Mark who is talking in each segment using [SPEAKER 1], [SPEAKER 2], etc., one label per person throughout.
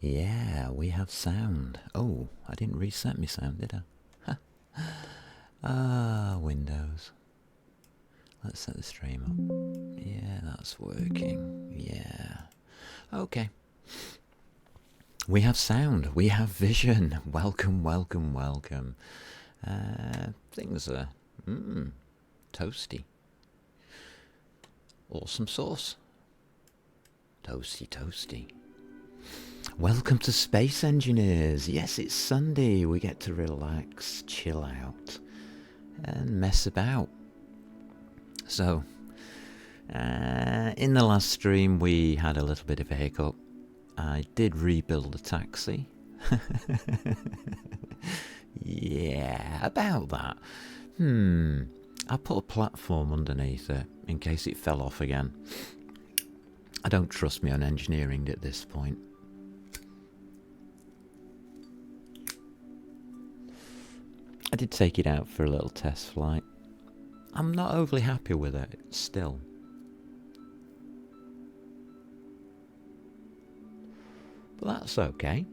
[SPEAKER 1] Yeah, we have sound. Oh, I didn't reset my sound, did I? Windows. Let's set the stream up. Yeah, that's working. Yeah. Okay. We have sound. We have vision. Welcome, welcome, welcome. Things are toasty. Awesome sauce. Toasty, toasty. Welcome to Space Engineers. Yes, it's Sunday. We get to relax, chill out, and mess about. So, in the last stream, we had a little bit of a hiccup. I did rebuild the taxi. Yeah, about that. I put a platform underneath it in case it fell off again. I don't trust my own engineering at this point. I did take it out for a little test flight. I'm not overly happy with it still. But that's okay.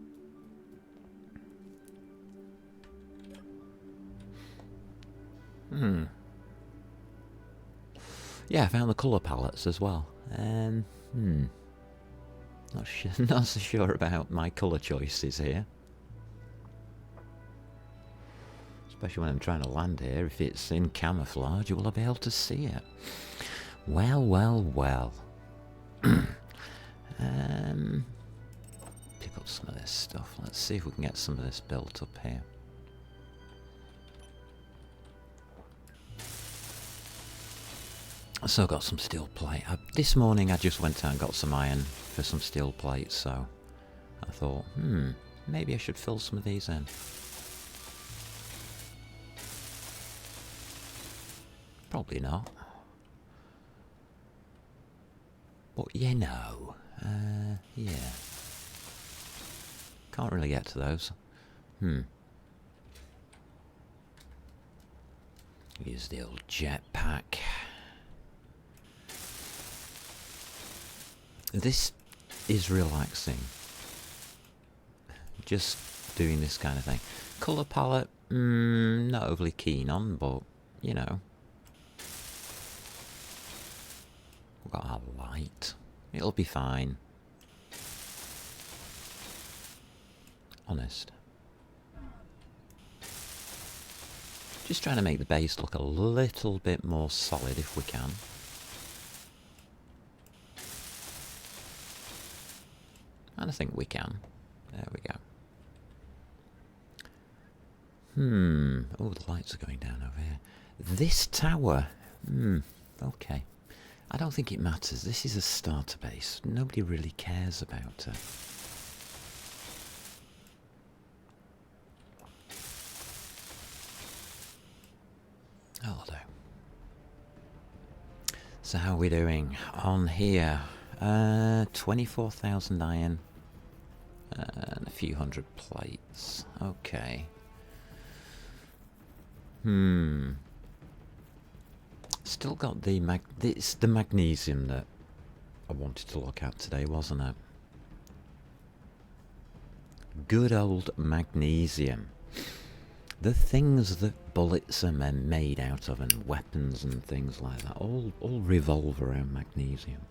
[SPEAKER 1] Yeah, I found the colour palettes as well. Not so sure about my colour choices here. Especially when I'm trying to land here. If it's in camouflage, will I be able to see it? Well, well, well. Pick up some of this stuff. Let's see if we can get some of this built up here. So I got some steel plate. This morning I just went out and got some iron for some steel plates, so I thought, maybe I should fill some of these in. Probably not. But you know, yeah. Can't really get to those. Use the old jetpack. This is relaxing. Just doing this kind of thing. Colour palette, not overly keen on, but, you know. We've got our light. It'll be fine. Honest. Just trying to make the base look a little bit more solid if we can. And I think we can. There we go. Oh, the lights are going down over here. This tower. Okay. I don't think it matters. This is a starter base. Nobody really cares about it. That'll do. So how are we doing on here? 24,000 iron and a few hundred plates. Okay. Still got the it's the magnesium that I wanted to look at today, wasn't it? Good old magnesium. The things that bullets are made out of and weapons and things like that all revolve around magnesium.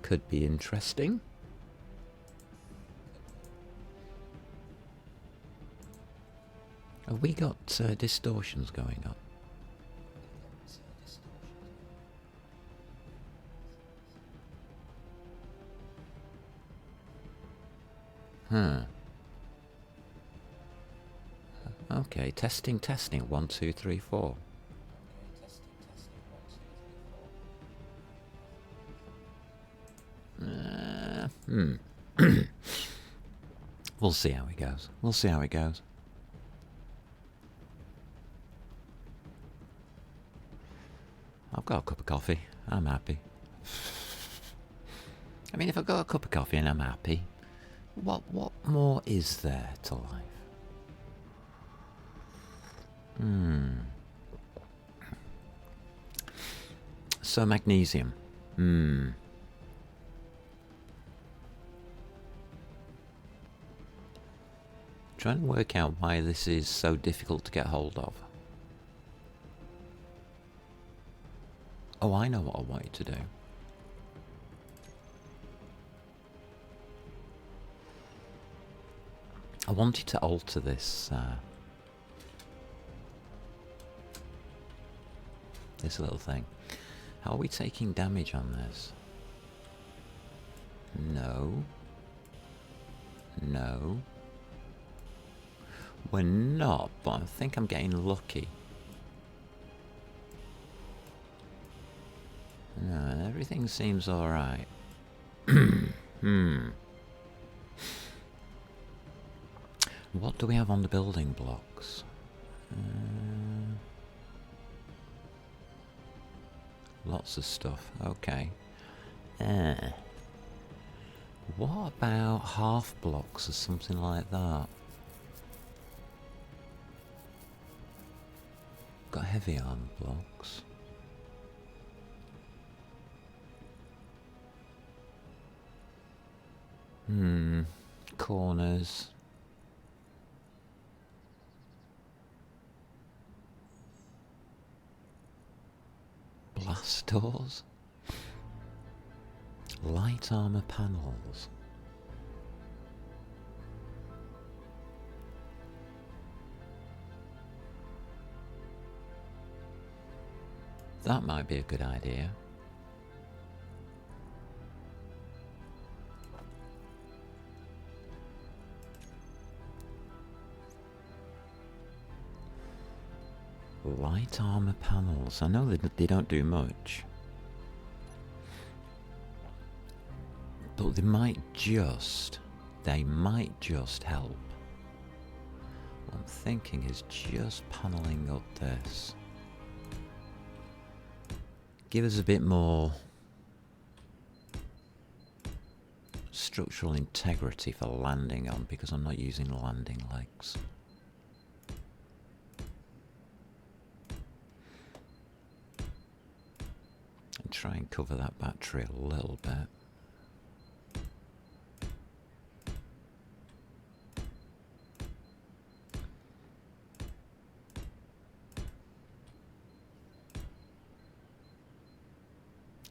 [SPEAKER 1] Could be interesting. Have we got distortions going on? Okay, testing. 1, 2, 3, 4. We'll see how it goes. I've got a cup of coffee. I'm happy. I mean, if I've got a cup of coffee and I'm happy, what more is there to life? So magnesium. Trying to work out why this is so difficult to get hold of. Oh, I know what I want you to do. I want you to alter this this little thing. How are we taking damage on this? No. No. We're not, but I think I'm getting lucky. No, everything seems alright. What do we have on the building blocks? Lots of stuff. Okay. What about half blocks or something like that? Got heavy armor blocks. Corners. Blast doors. Light armor panels. That might be a good idea. Light armor panels. I know they don't do much. But they might just help. What I'm thinking is just paneling up this. Give us a bit more structural integrity for landing on, because I'm not using landing legs. And try and cover that battery a little bit.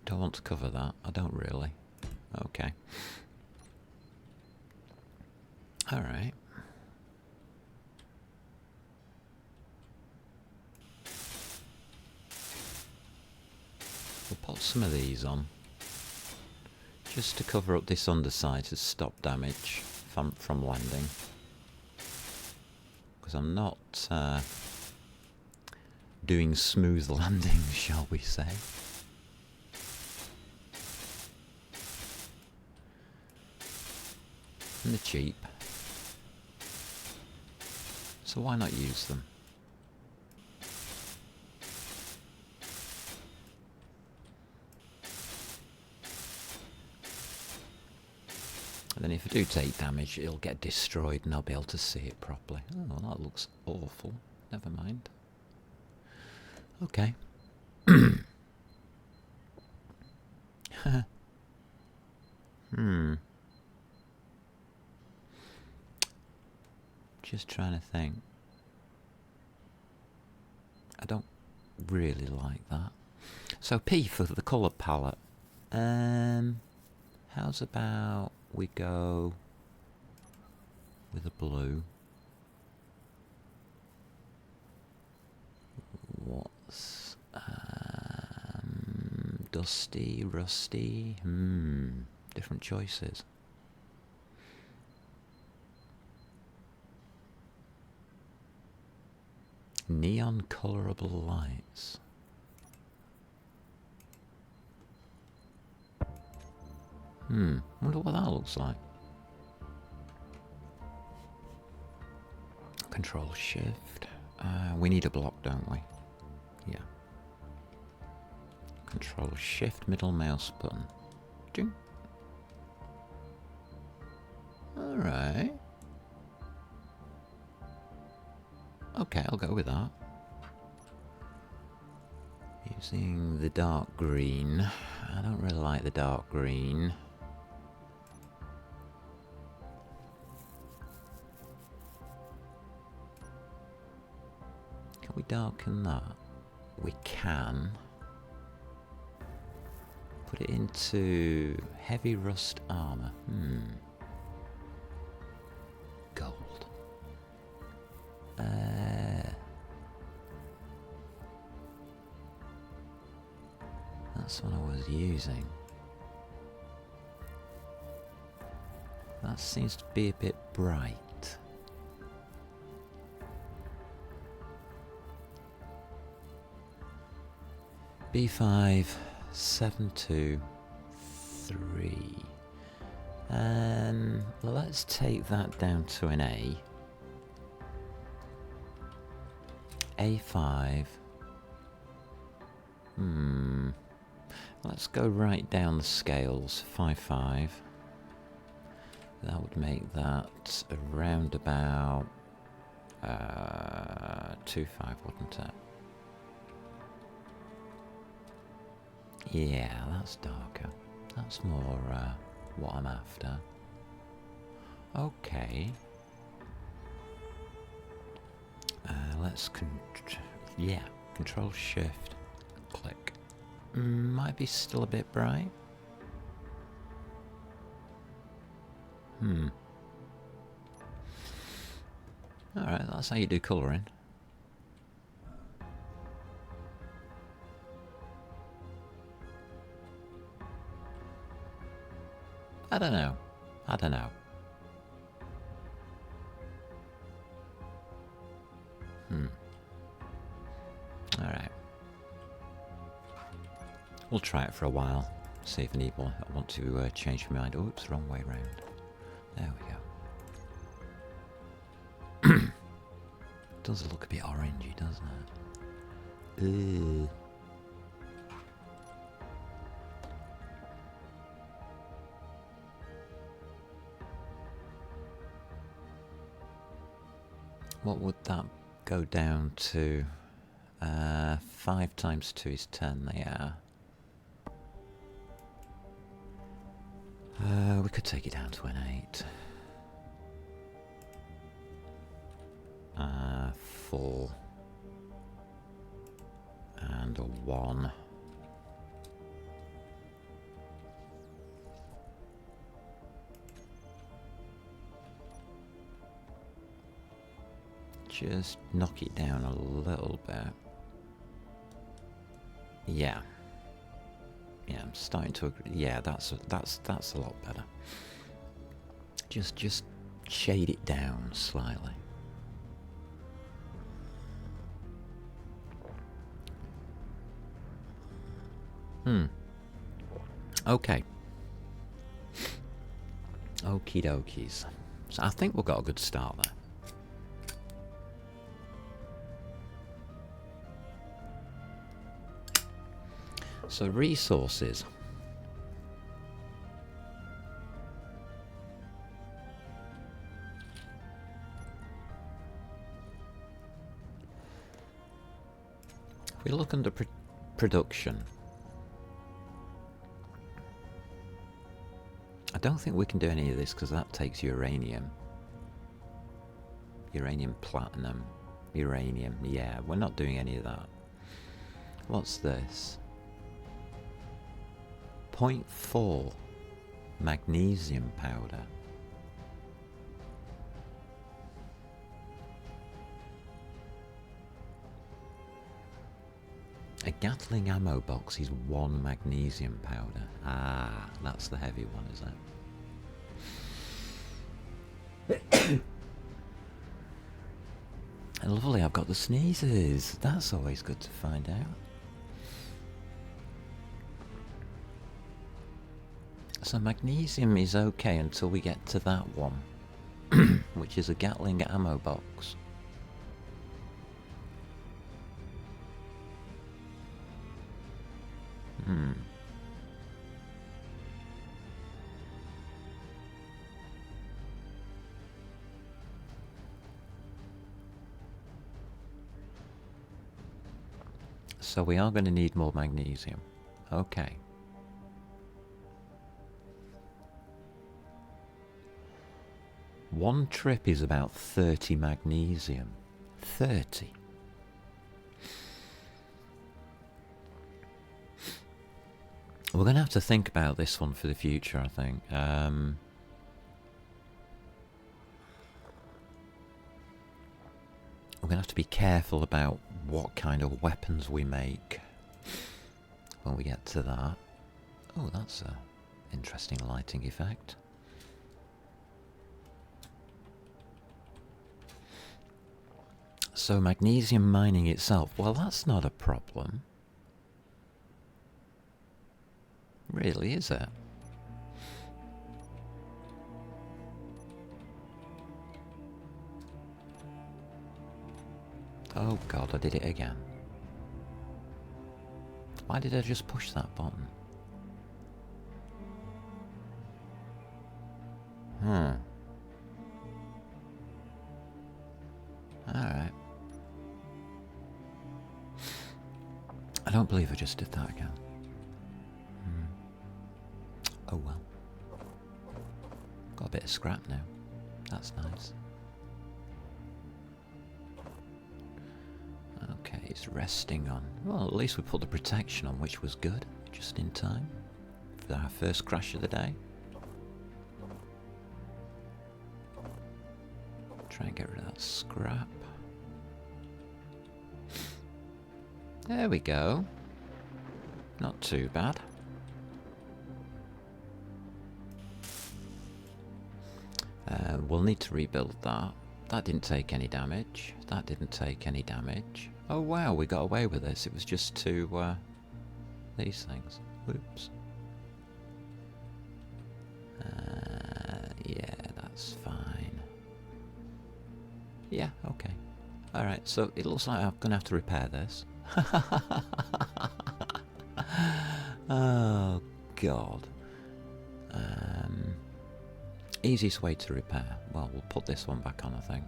[SPEAKER 1] Don't want to cover that. I don't really. Okay. Alright. We'll put some of these on. Just to cover up this underside to stop damage from landing. Because I'm not doing smooth landing, shall we say. And they're cheap. So why not use them? And then if I do take damage, it'll get destroyed and I'll be able to see it properly. Oh, that looks awful. Never mind. Okay. Just trying to think. I don't really like that. So P for the colour palette. How's about we go with a blue? What's dusty, rusty? Different choices. Neon colorable lights. Wonder what that looks like. Control Shift. We need a block, don't we? Yeah. Control Shift, middle mouse button. Ding. Alright. Okay, I'll go with that. Using the dark green. I don't really like the dark green. Can we darken that? We can. Put it into heavy rust armor. Gold. That's what I was using. That seems to be a bit bright. B5, 7, 2, 3. Let's take that down to an A. A5. Let's go right down the scales. 5, 5. That would make that around about 2, 5, wouldn't it? Yeah, that's darker. That's more what I'm after. Okay. Let's Control Shift, click. Might be still a bit bright. Alright, that's how you do colouring. I don't know. Alright. We'll try it for a while. See if I want to change my mind. Oops, wrong way round. There we go. Does look a bit orangey, doesn't it? What would that go down to? 5 times 2 is 10, yeah. We could take it down to an 8. 4. And a 1. Just knock it down a little bit. Yeah. Yeah, I'm starting to agree. Yeah, that's a lot better. Just shade it down slightly. Okay. Okie dokies. So I think we've got a good start there. So resources. If we look under production, I don't think we can do any of this because that takes uranium. Uranium, platinum, uranium. Yeah, we're not doing any of that. What's this? 0.4 magnesium powder. A Gatling ammo box is 1 magnesium powder. Ah, that's the heavy one, is it? And lovely, I've got the sneezes. That's always good to find out. So magnesium is okay until we get to that one, which is a Gatling ammo box. So we are going to need more magnesium. Okay. One trip is about 30 magnesium. 30. We're going to have to think about this one for the future, I think. We're going to have to be careful about what kind of weapons we make when we get to that. Oh, that's an interesting lighting effect. So magnesium mining itself, well, that's not a problem. Really, is it? Oh god, I did it again. Why did I just push that button? Alright. I don't believe I just did that again. Oh well. Got a bit of scrap now. That's nice. Okay, it's resting on... Well, at least we put the protection on, which was good. Just in time. For our first crash of the day. Try and get rid of that scrap. There we go. Not too bad. We'll need to rebuild that. That didn't take any damage. That didn't take any damage. Oh wow, we got away with this. It was just two, these things. Whoops. Yeah, that's fine. Yeah, okay. Alright, so it looks like I'm going to have to repair this. Oh, God. Easiest way to repair. Well, we'll put this one back on, I think.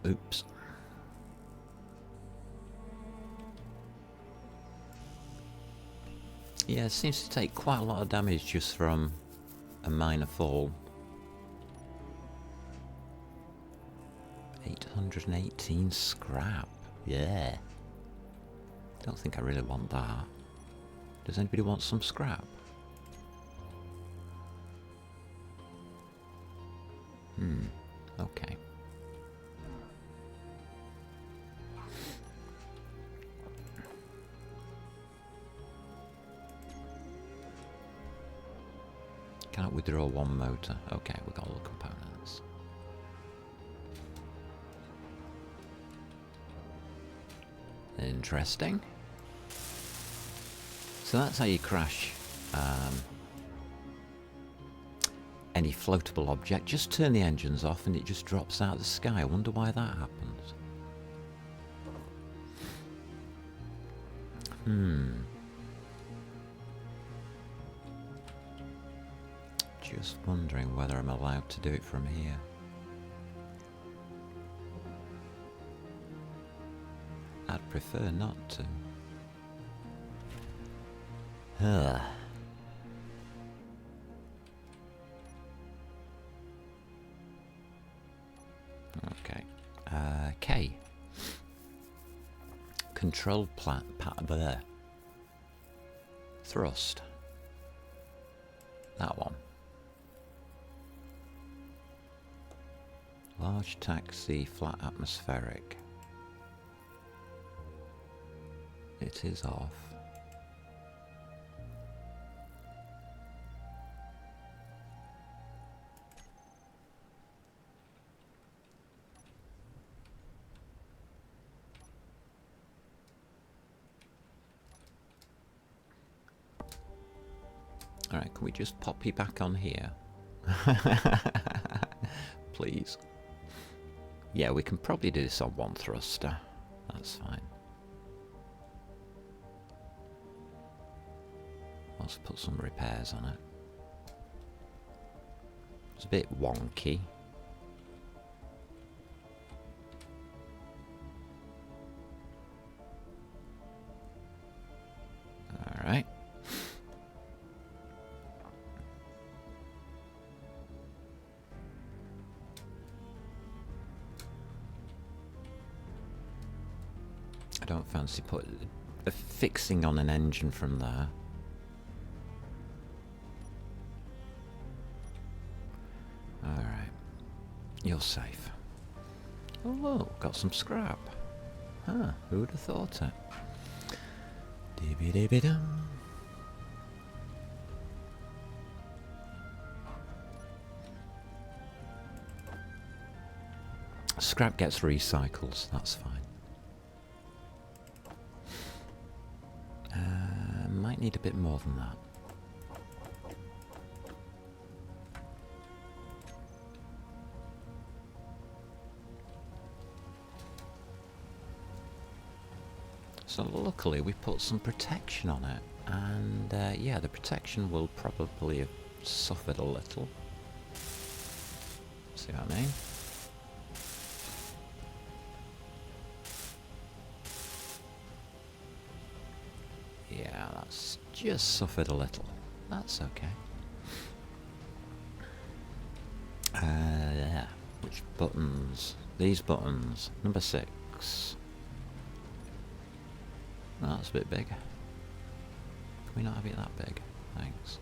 [SPEAKER 1] Oops. Yeah, it seems to take quite a lot of damage just from a minor fall. 818 scrap. Yeah. Don't think I really want that. Does anybody want some scrap? Okay. Can't withdraw one motor. Okay, we got all the components. Interesting. So that's how you crash any floatable object. Just turn the engines off and it just drops out of the sky. I wonder why that happens. Just wondering whether I'm allowed to do it from here. I'd prefer not to. Okay. K. Control there. Thrust. That one. Large taxi, flat atmospheric. It is off. Alright, can we just pop you back on here? Please. Yeah, we can probably do this on one thruster. That's fine. Let's put some repairs on it. It's a bit wonky. Alright. I don't fancy fixing on an engine from there. Alright. You're safe. Oh, got some scrap. Huh, who would have thought it? Dibby-dibby-dum. Scrap gets recycled, that's fine. Might need a bit more than that. So luckily we put some protection on it, and yeah, the protection will probably have suffered a little. See what I mean? Yeah, that's just suffered a little. That's okay. Yeah. Which buttons? These buttons. Number 6. Oh, that's a bit big. Can we not have it that big? Thanks.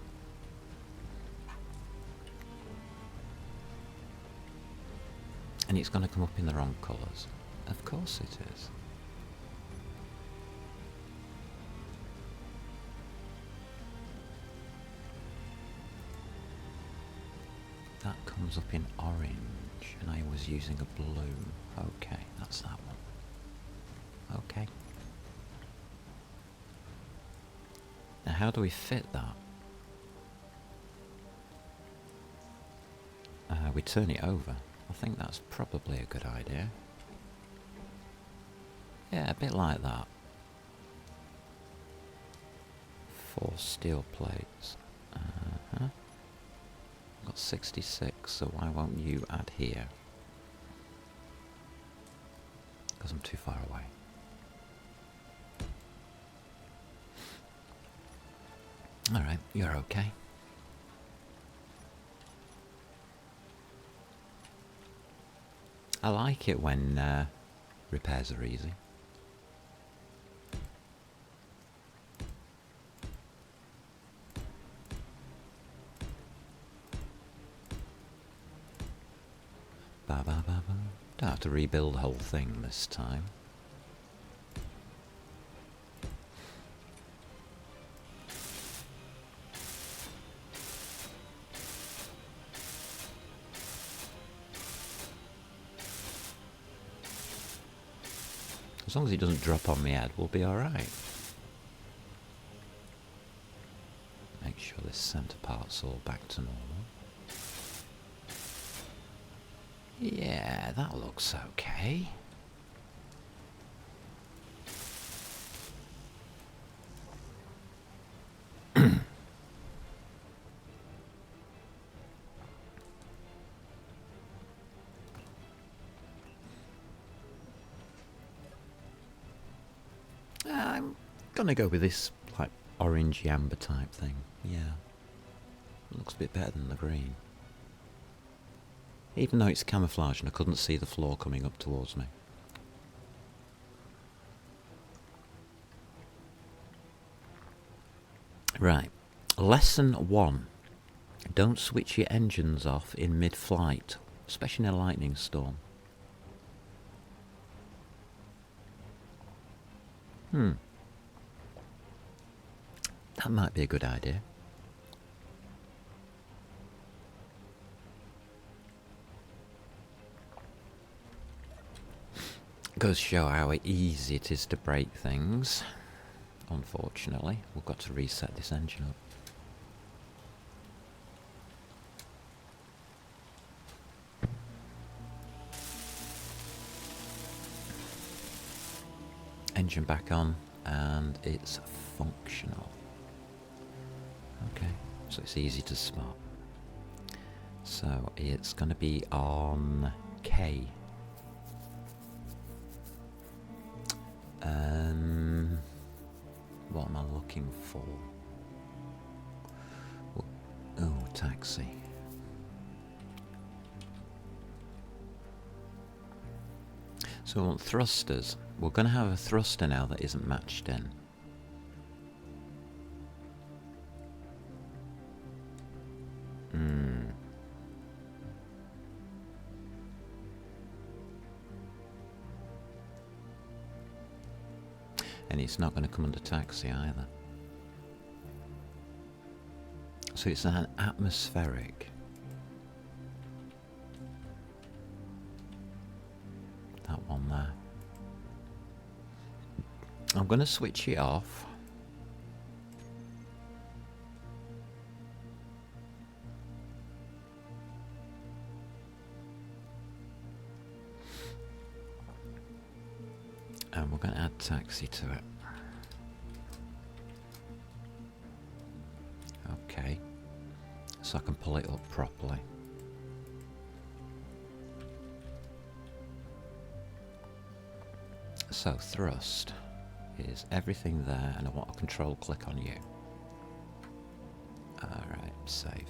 [SPEAKER 1] And it's going to come up in the wrong colours. Of course it is. That comes up in orange, and I was using a blue. Okay, that's that one. Okay. Now how do we fit that? We turn it over. I think that's probably a good idea. Yeah, a bit like that. 4 steel plates. Got 66, so why won't you add here? Because I'm too far away. Alright, you're okay. I like it when repairs are easy. Ba ba ba ba. Don't have to rebuild the whole thing this time. As long as it doesn't drop on my head, we'll be alright. Make sure this centre part's all back to normal. Yeah, that looks okay. I'm gonna go with this, like, orangey amber type thing. Yeah. It looks a bit better than the green. Even though it's camouflage and I couldn't see the floor coming up towards me. Right. Lesson 1. Don't switch your engines off in mid-flight, especially in a lightning storm. That might be a good idea. Goes to show how easy it is to break things. Unfortunately, we've got to reset this engine up. Engine back on, and it's functional. Okay, so it's easy to spot. So it's going to be on K. What am I looking for? Oh, taxi. So we want thrusters. We're going to have a thruster now that isn't matched in. And it's not going to come under taxi either. So it's an atmospheric. That one there. I'm going to switch it off. And we're going to add taxi to it. Okay. So I can pull it up properly. So thrust is everything there, and I want a control click on you. Alright, save.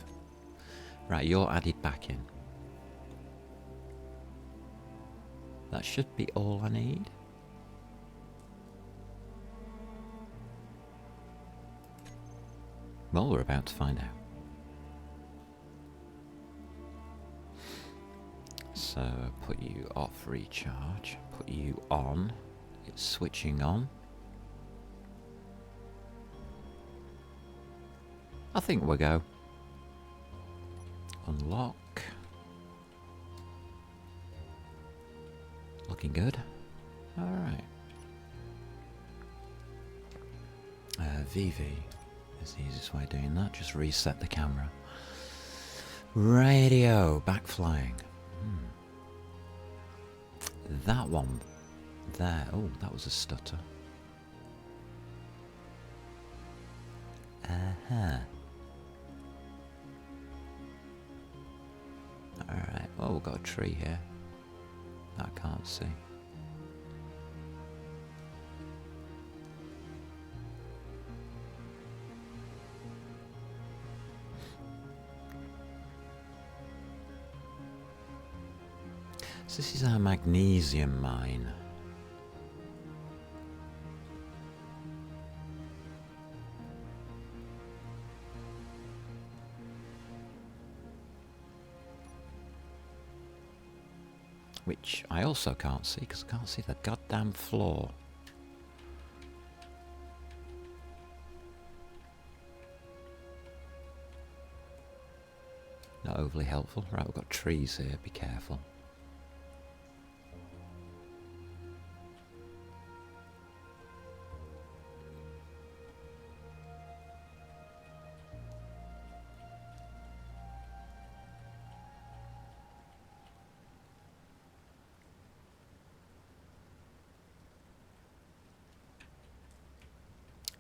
[SPEAKER 1] Right, you're added back in. That should be all I need. Well, we're about to find out. So, put you off recharge, put you on, it's switching on. I think we'll go. Unlock. Looking good. Alright. VV is the easiest way of doing that. Just reset the camera. Radio, back flying. That one there. Oh, that was a stutter. Alright, well, we've got a tree here that I can't see. So this is our magnesium mine. Which I also can't see because I can't see the goddamn floor. Not overly helpful. Right, we've got trees here, be careful.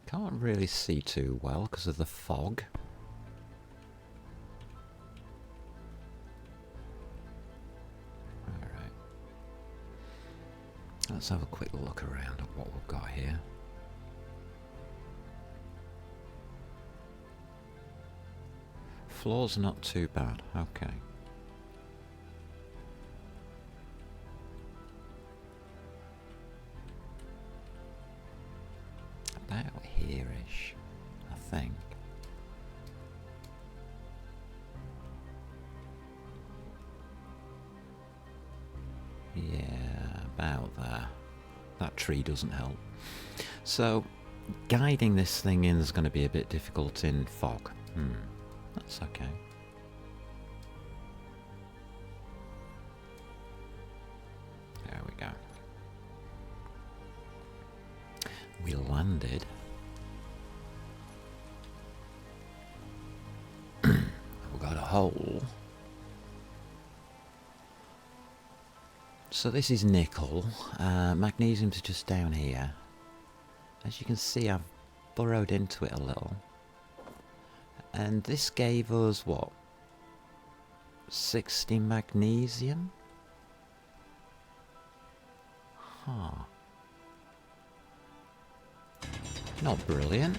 [SPEAKER 1] Can't really see too well because of the fog. Alright. Let's have a quick look around at what we've got here. Floor's not too bad, okay. About here-ish, I think. Yeah, about there. That tree doesn't help. So, guiding this thing in is going to be a bit difficult in fog. That's okay. There we go. We landed. We got a hole. So this is nickel. Magnesium's just down here. As you can see, I've burrowed into it a little. And this gave us, what? 60 magnesium? Huh. Not brilliant.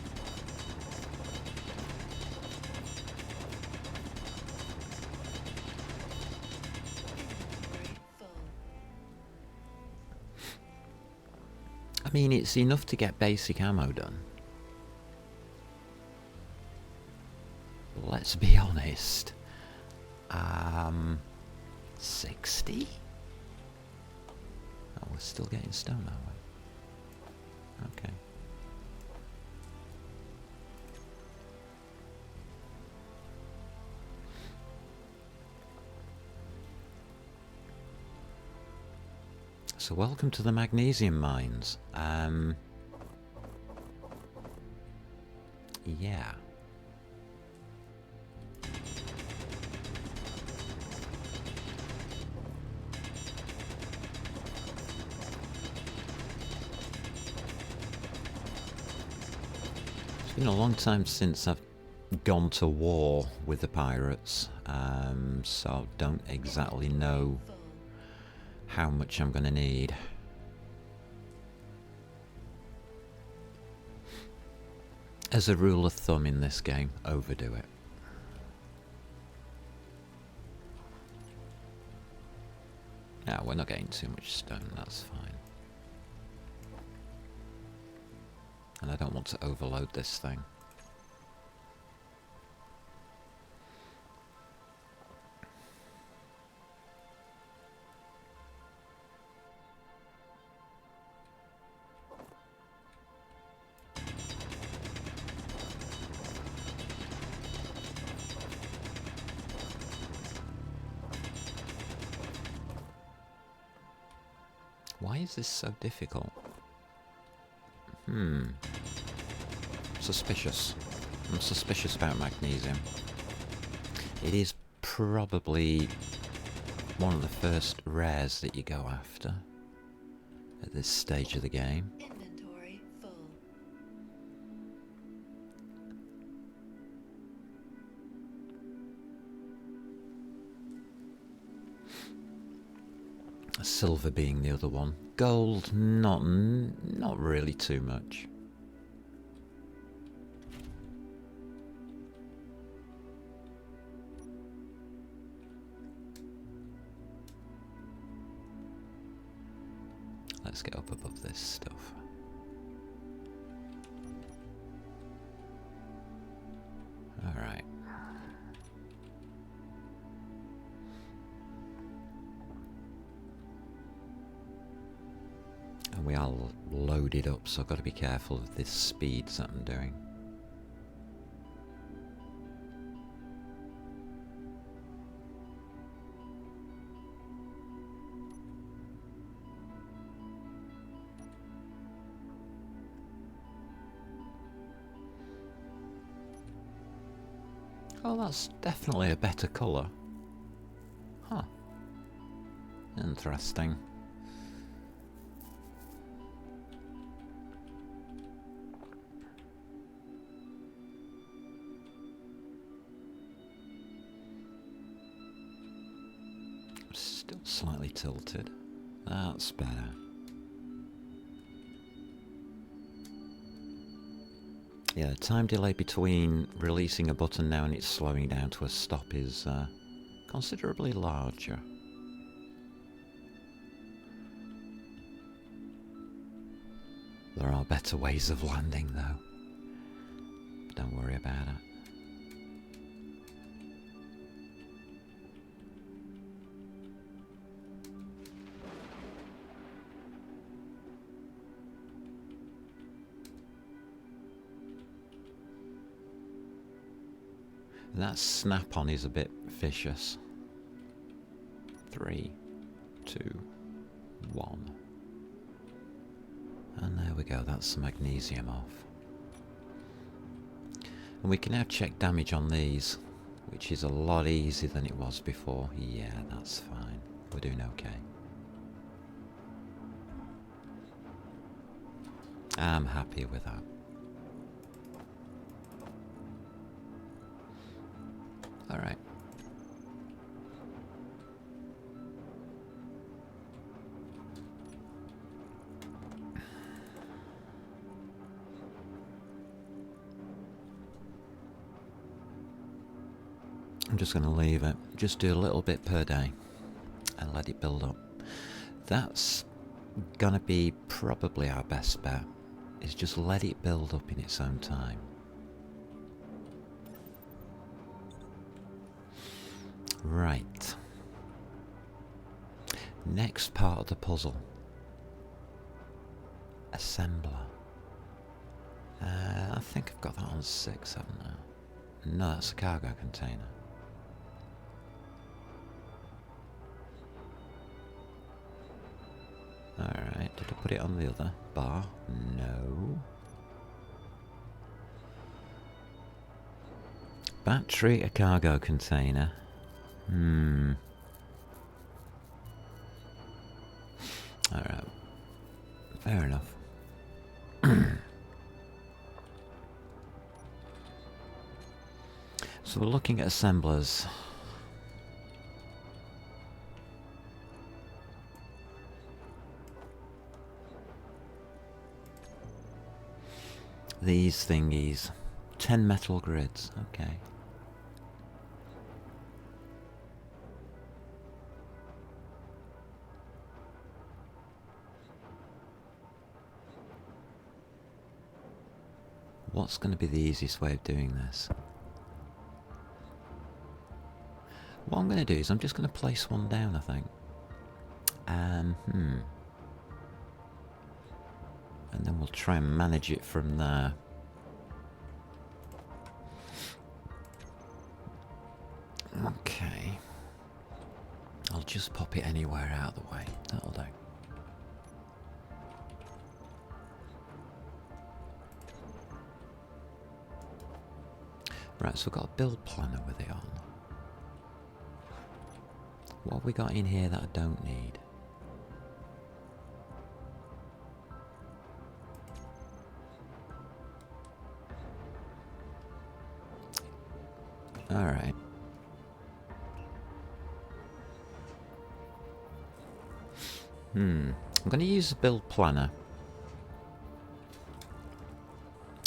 [SPEAKER 1] I mean, it's enough to get basic ammo done. Let's be honest. 60? Oh, we're still getting stone, are we? Okay. So welcome to the magnesium mines. Yeah. It's been a long time since I've gone to war with the pirates, so don't exactly know how much I'm going to need. As a rule of thumb in this game, overdo it. Yeah, we're not getting too much stone, that's fine. And I don't want to overload this thing. Why is this so difficult? Suspicious. I'm suspicious about magnesium. It is probably one of the first rares that you go after at this stage of the game.
[SPEAKER 2] Inventory full.
[SPEAKER 1] Silver being the other one. Gold, not really too much. Let's get up above this stuff. All right. And we are loaded up, so I've got to be careful of this speed that I'm doing. Oh, that's definitely a better colour. Huh. Interesting. Still slightly tilted. That's better. Yeah, the time delay between releasing a button now and it's slowing down to a stop is considerably larger. There are better ways of landing though. Don't worry about it. That snap-on is a bit vicious. 3, 2, 1. And there we go, that's the magnesium off. And we can now check damage on these, which is a lot easier than it was before. Yeah, that's fine. We're doing okay. I'm happy with that. I'm just going to leave it. Just do a little bit per day and let it build up. That's going to be probably our best bet, is just let it build up in its own time. Right. Next part of the puzzle. Assembler. I think I've got that on 6, haven't I? No, that's a cargo container. Alright, did I put it on the other bar? No. Battery, a cargo container. Alright. Fair enough. So we're looking at assemblers. These thingies. 10 metal grids. Okay. What's going to be the easiest way of doing this? What I'm going to do is I'm just going to place one down, I think. And then we'll try and manage it from there. Okay. I'll just pop it anywhere out of the way. That'll do. Right, so we've got a build planner with it on. What have we got in here that I don't need? Alright. I'm going to use the build planner.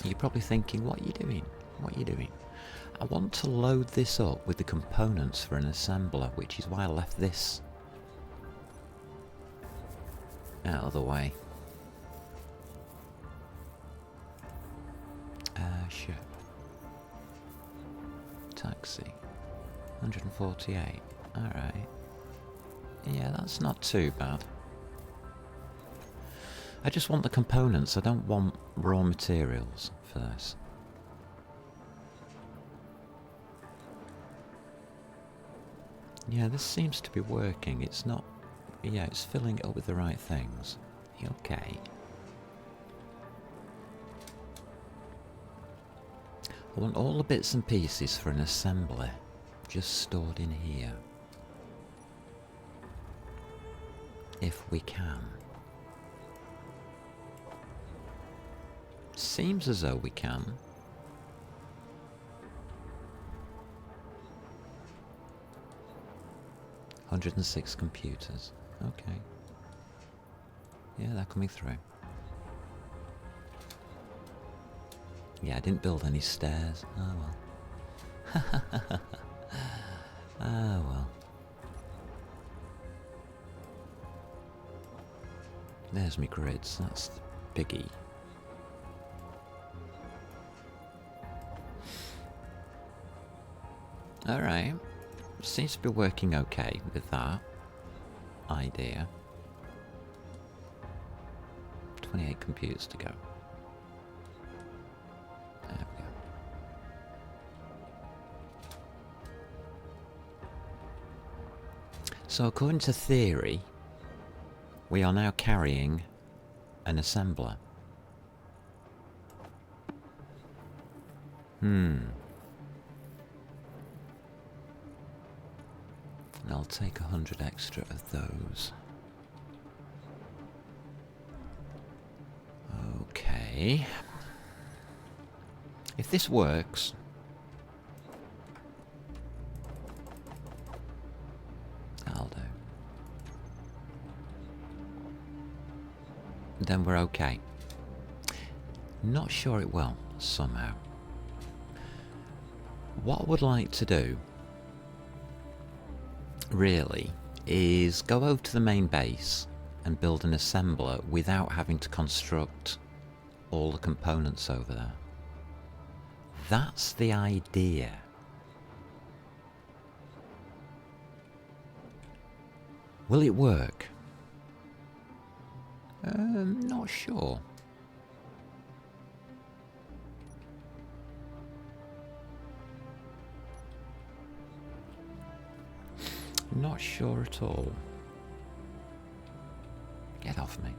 [SPEAKER 1] You're probably thinking, what are you doing? What are you doing? I want to load this up with the components for an assembler, which is why I left this out of the way. Ship. Taxi. 148. Alright. Yeah, that's not too bad. I just want the components. I don't want raw materials for this. Yeah, this seems to be working. It's not... Yeah, it's filling it up with the right things. Okay. I want all the bits and pieces for an assembly just stored in here. If we can. Seems as though we can. $106 computers. Okay. Yeah, they're coming through. Yeah, I didn't build any stairs. Oh well. Oh well. There's me grids. That's biggie. Alright. Seems to be working okay with that idea. 28 computers to go. There we go. So according to theory, we are now carrying an assembler. And I'll take 100 extra of those. Okay. If this works... That'll do. Then we're okay. Not sure it will, somehow. What I would like to do really, is go over to the main base and build an assembler without having to construct all the components over there. That's the idea. Will it work? Not sure. Not sure at all. Get off me.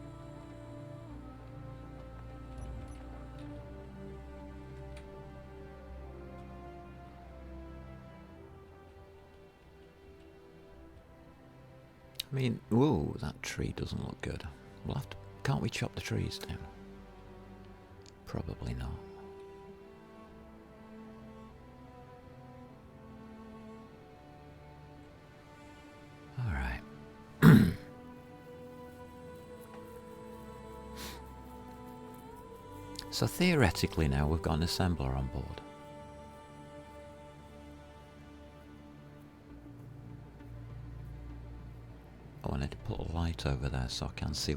[SPEAKER 1] I mean, whoa, that tree doesn't look good. We'll have to... Can't we chop the trees down? Probably not. Alright. So theoretically now we've got an assembler on board. Oh, I need to put a light over there so I can see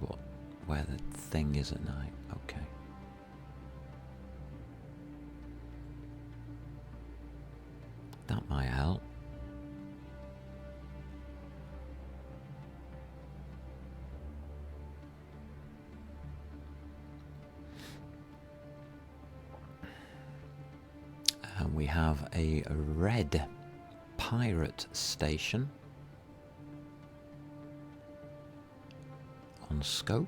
[SPEAKER 1] where the thing is at night. Okay. That might help. And we have a red pirate station on scope.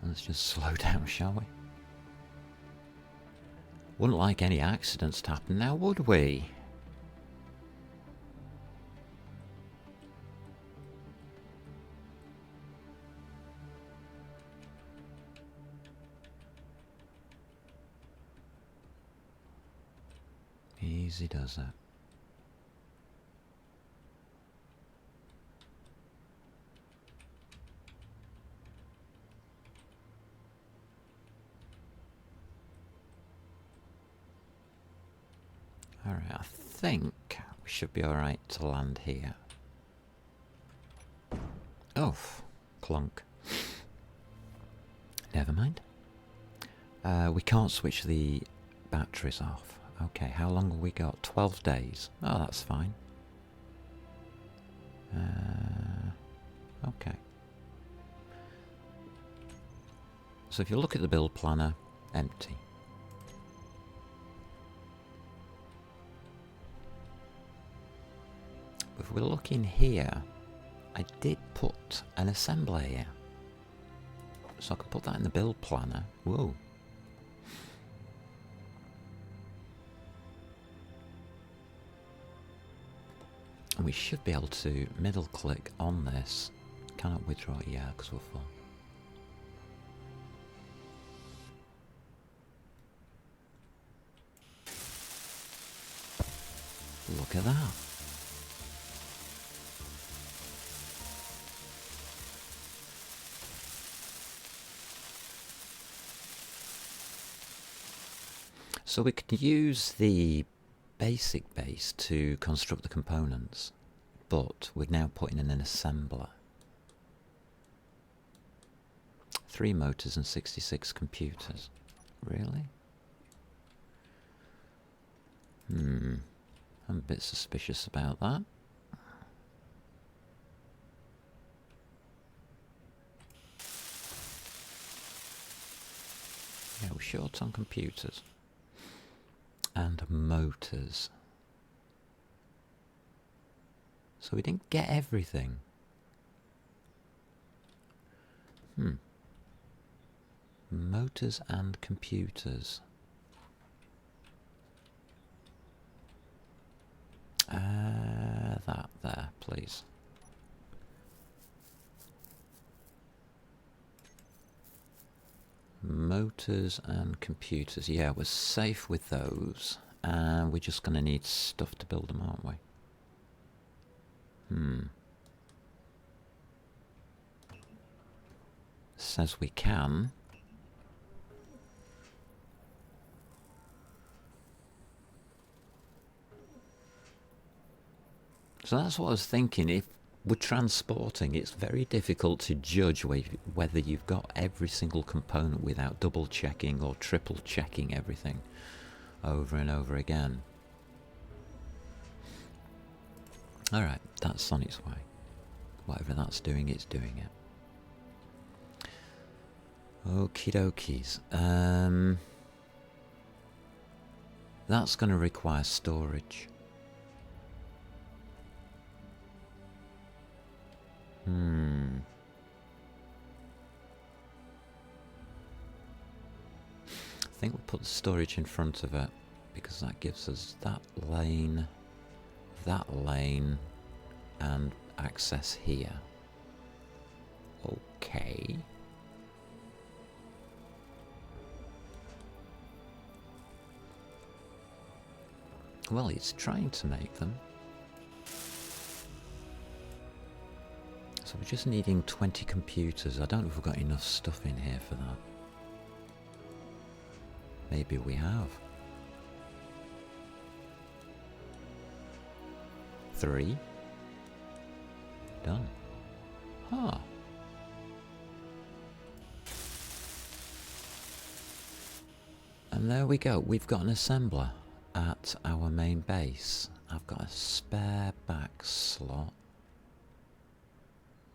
[SPEAKER 1] Let's just slow down, shall we? Wouldn't like any accidents to happen now, would we? Easy does it. Alright, I think we should be alright to land here. Oh, clunk. Never mind. We can't switch the batteries off. Okay, how long have we got? 12 days. Oh, that's fine. Okay. So if you look at the build planner, empty. If we look in here, I did put an assembler here. So I could put that in the build planner. Whoa. And we should be able to middle click on this. Cannot withdraw it, yeah, because we're full. Look at that. So we could use the basic base to construct the components, but we're now putting in an assembler. 3 motors and 66 computers. Really? I'm a bit suspicious about that. Yeah, we're short on computers. And motors. So we didn't get everything. Motors and computers. That there, please. Motors and computers. Yeah, we're safe with those. And we're just going to need stuff to build them, aren't we? Says we can. So that's what I was thinking. If we're transporting, it's very difficult to judge whether you've got every single component without double checking or triple checking everything over and over again. Alright, that's on its way. Whatever that's doing, it's doing it. Okie dokies. That's going to require storage. I think we'll put the storage in front of it because that gives us that lane, and access here. Okay. Well, it's trying to make them. So we're just needing 20 computers. I don't know if we've got enough stuff in here for that. Maybe we have. 3. Done. Huh. And there we go. We've got an assembler at our main base. I've got a spare back slot.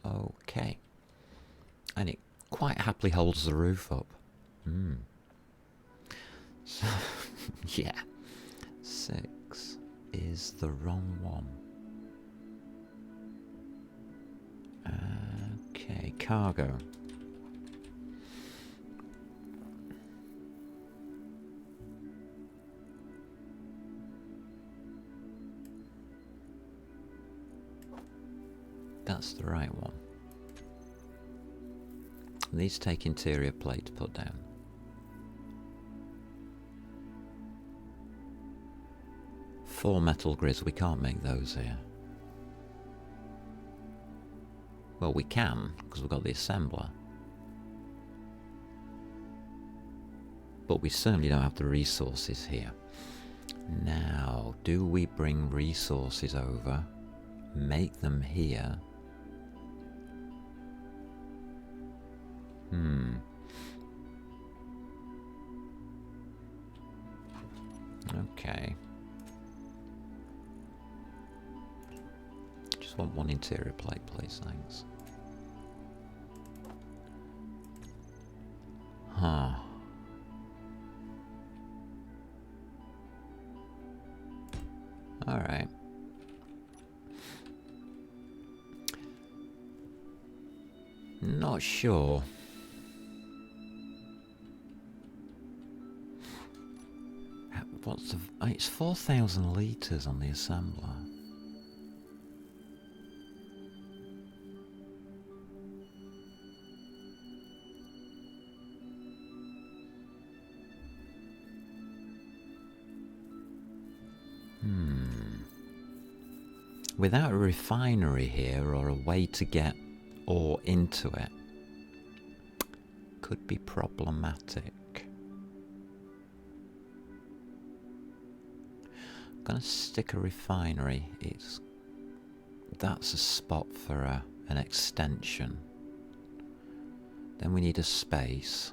[SPEAKER 1] Okay. And it quite happily holds the roof up. So, yeah. 6 is the wrong one. Okay, cargo. That's the right one. These take interior plate to put down. Four metal grids, we can't make those here. Well, we can, because we've got the assembler. But we certainly don't have the resources here. Now, do we bring resources over, make them here? Okay. Just want one interior plate, please, thanks. Huh. Alright. Not sure. What's the... It's 4,000 litres on the assembler. Without a refinery here or a way to get ore into it, could be problematic. I'm gonna stick a refinery. That's a spot for an extension. Then we need a space.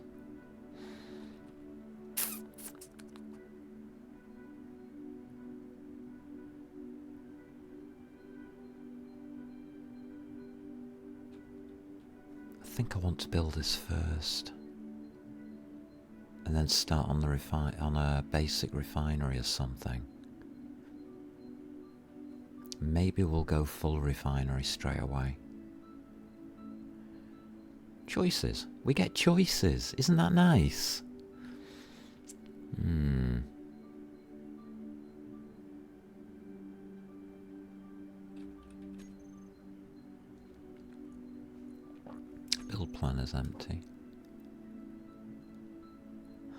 [SPEAKER 1] I think I want to build this first, and then start on a basic refinery or something. Maybe we'll go full refinery straight away. Choices. We get choices. Isn't that nice? Build plan is empty.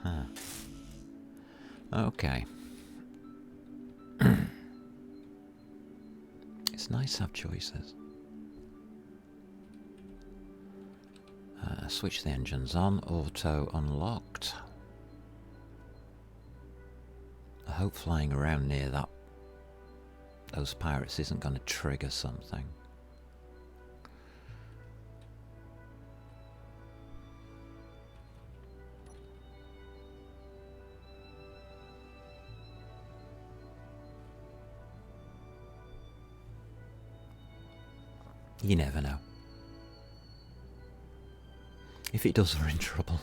[SPEAKER 1] Huh. Okay. It's nice to have choices. Switch the engines on. Auto unlocked. I hope flying around near those pirates isn't going to trigger something. You never know. If it does, we're in trouble.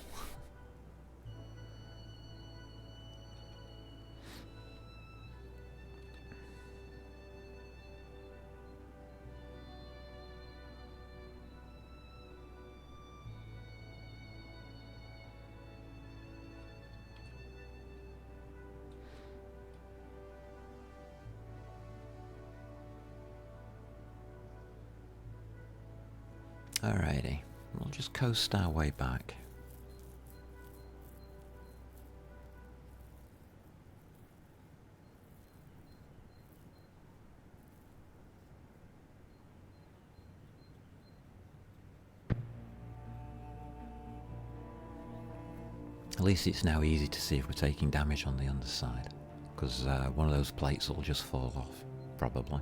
[SPEAKER 1] Alrighty, we'll just coast our way back. At least it's now easy to see if we're taking damage on the underside, because one of those plates will just fall off, probably.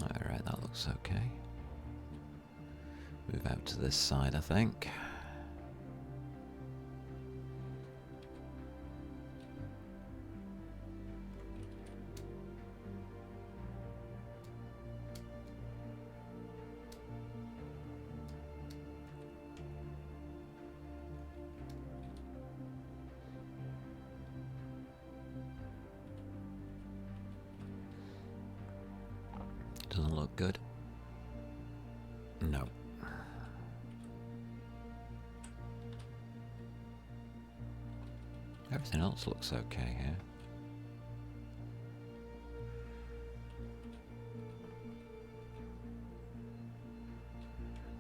[SPEAKER 1] Alright, that looks okay. Move out to this side, I think. Doesn't look good. No. Everything else looks okay here.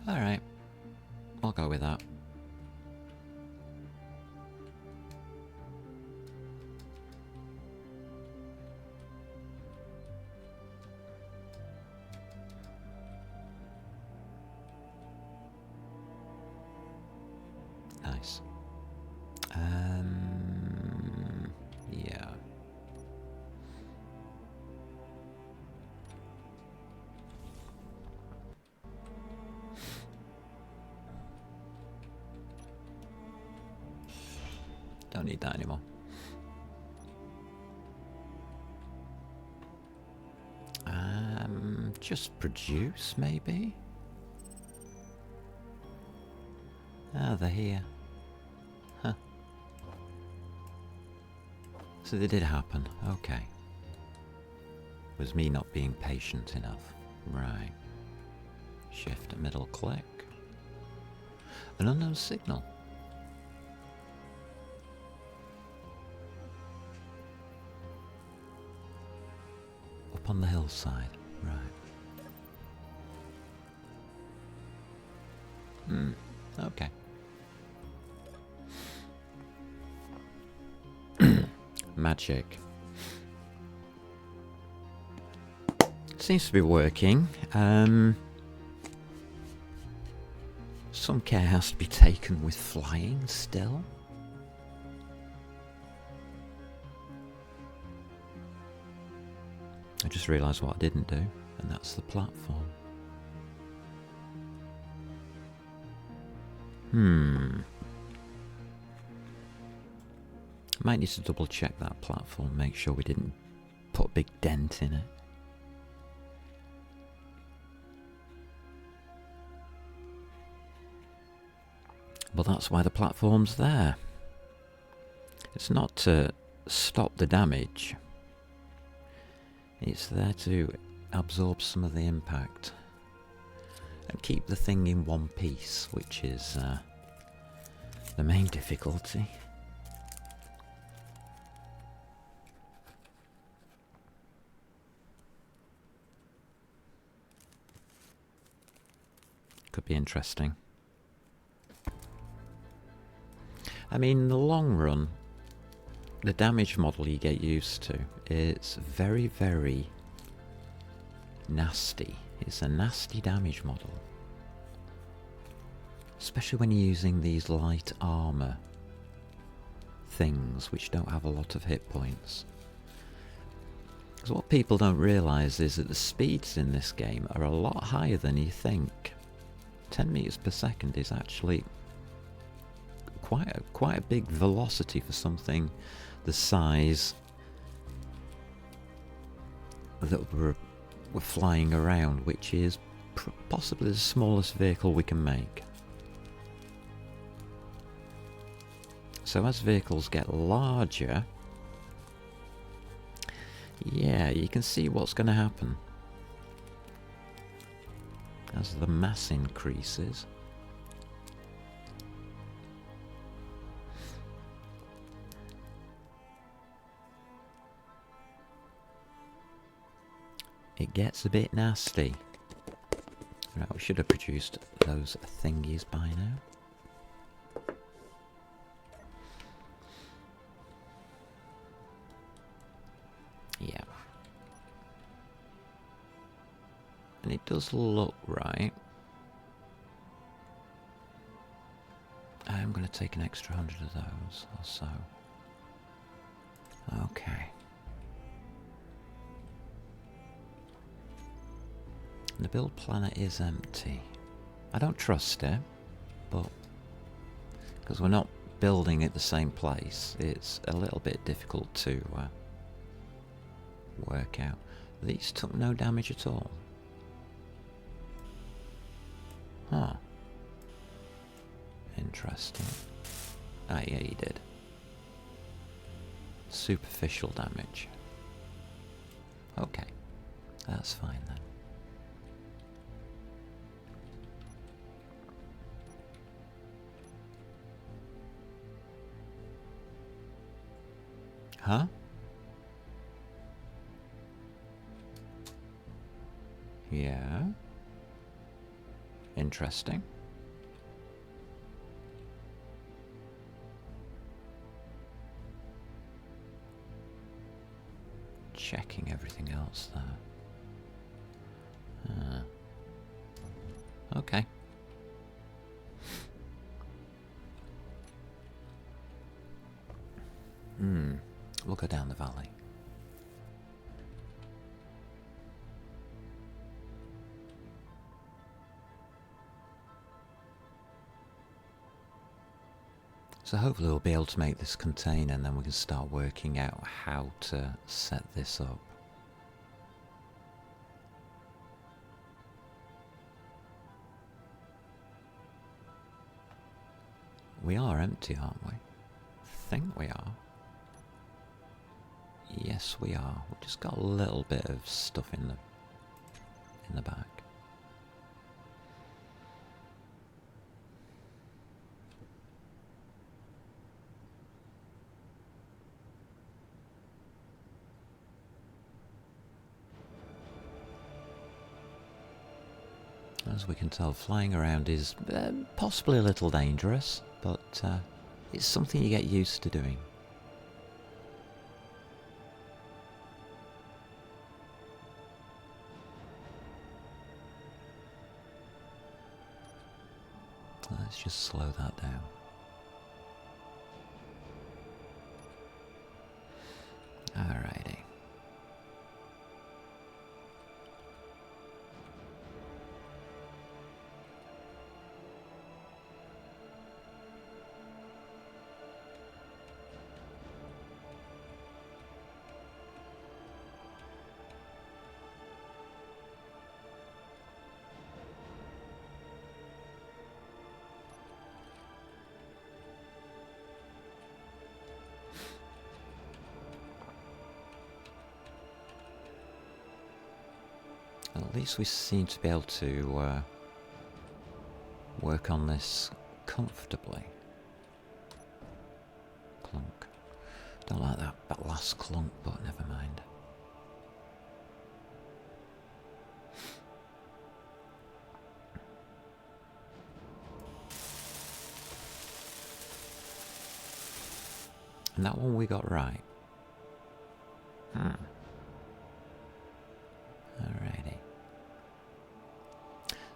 [SPEAKER 1] Alright. I'll go with that. Nice. Yeah. Don't need that anymore. Just produce, maybe? Ah, they're here. Huh. So they did happen. Okay. Was me not being patient enough. Right. Shift middle click. An unknown signal. Up on the hillside. Right. Okay. Magic. Seems to be working. Some care has to be taken with flying still. I just realised what I didn't do, and that's the platform. Might need to double check that platform, make sure we didn't put a big dent in it. But that's why the platform's there. It's not to stop the damage. It's there to absorb some of the impact and keep the thing in one piece, which is the main difficulty. Could be interesting. I mean, in the long run, the damage model you get used to, it's very, very nasty. It's a nasty damage model. Especially when you're using these light armour things which don't have a lot of hit points. Because what people don't realise is that the speeds in this game are a lot higher than you think. 10 meters per second is actually quite a big velocity for something the size that we're flying around, which is possibly the smallest vehicle we can make. So as vehicles get larger, yeah, you can see what's going to happen as the mass increases. It gets a bit nasty. Right, we should have produced those thingies by now. Yeah. And it does look right. I'm going to take an extra 100 of those or so. Okay. The build planet is empty. I don't trust it, but because we're not building at the same place, it's a little bit difficult to work out. These took no damage at all. Huh. Interesting. Ah, yeah, he did. Superficial damage. Okay. That's fine then. Huh? Yeah. Interesting. Checking everything else there. Okay. We'll go down the valley. So hopefully we'll be able to make this container and then we can start working out how to set this up. We are empty, aren't we? I think we are. Yes, we are. We've just got a little bit of stuff in the back. As we can tell, flying around is possibly a little dangerous, but it's something you get used to doing. Let's just slow that down. Alrighty. At least we seem to be able to work on this comfortably. Clunk. Don't like that last clunk, but never mind. And that one we got right. Alrighty.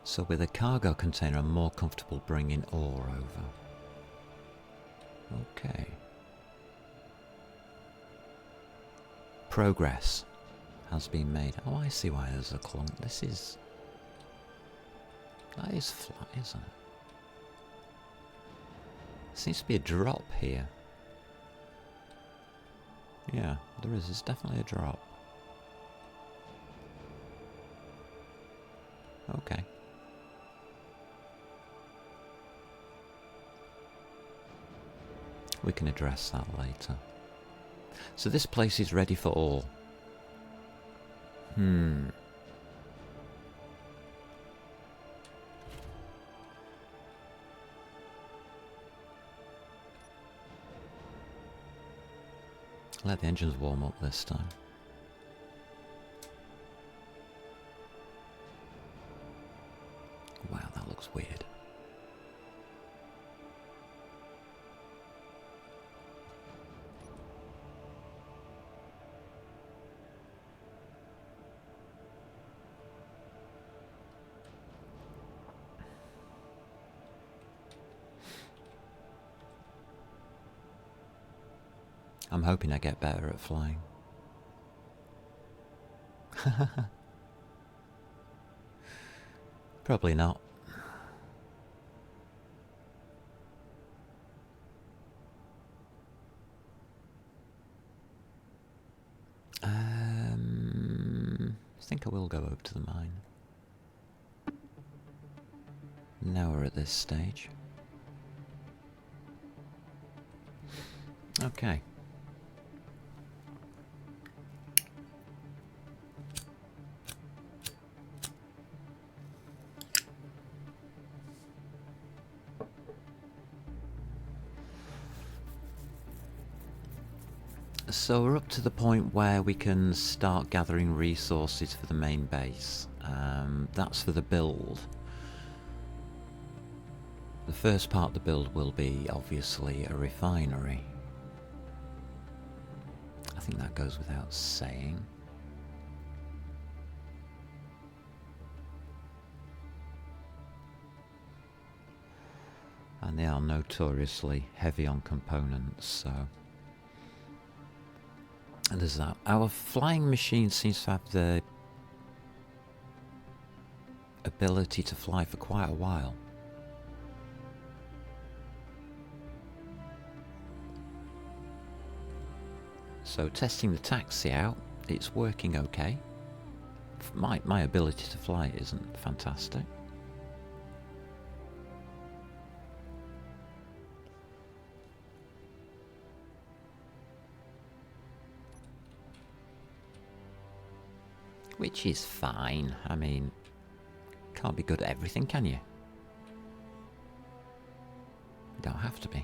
[SPEAKER 1] So with a cargo container, I'm more comfortable bringing ore over. Okay. Progress has been made. Oh, I see why there's a clunk. That is flat, isn't it? Seems to be a drop here. Yeah, there is. It's definitely a drop. Okay. We can address that later. So this place is ready for all. Let the engines warm up this time. Wow, that looks weird. I'm hoping I get better at flying. Probably not. I think I will go over to the mine. Now we're at this stage. Okay. So we're up to the point where we can start gathering resources for the main base. That's for the build. The first part of the build will be obviously a refinery. I think that goes without saying. And they are notoriously heavy on components, so... And there's that. Our flying machine seems to have the ability to fly for quite a while. So testing the taxi out, it's working okay. My ability to fly isn't fantastic. Which is fine. I mean, can't be good at everything, can you? You don't have to be.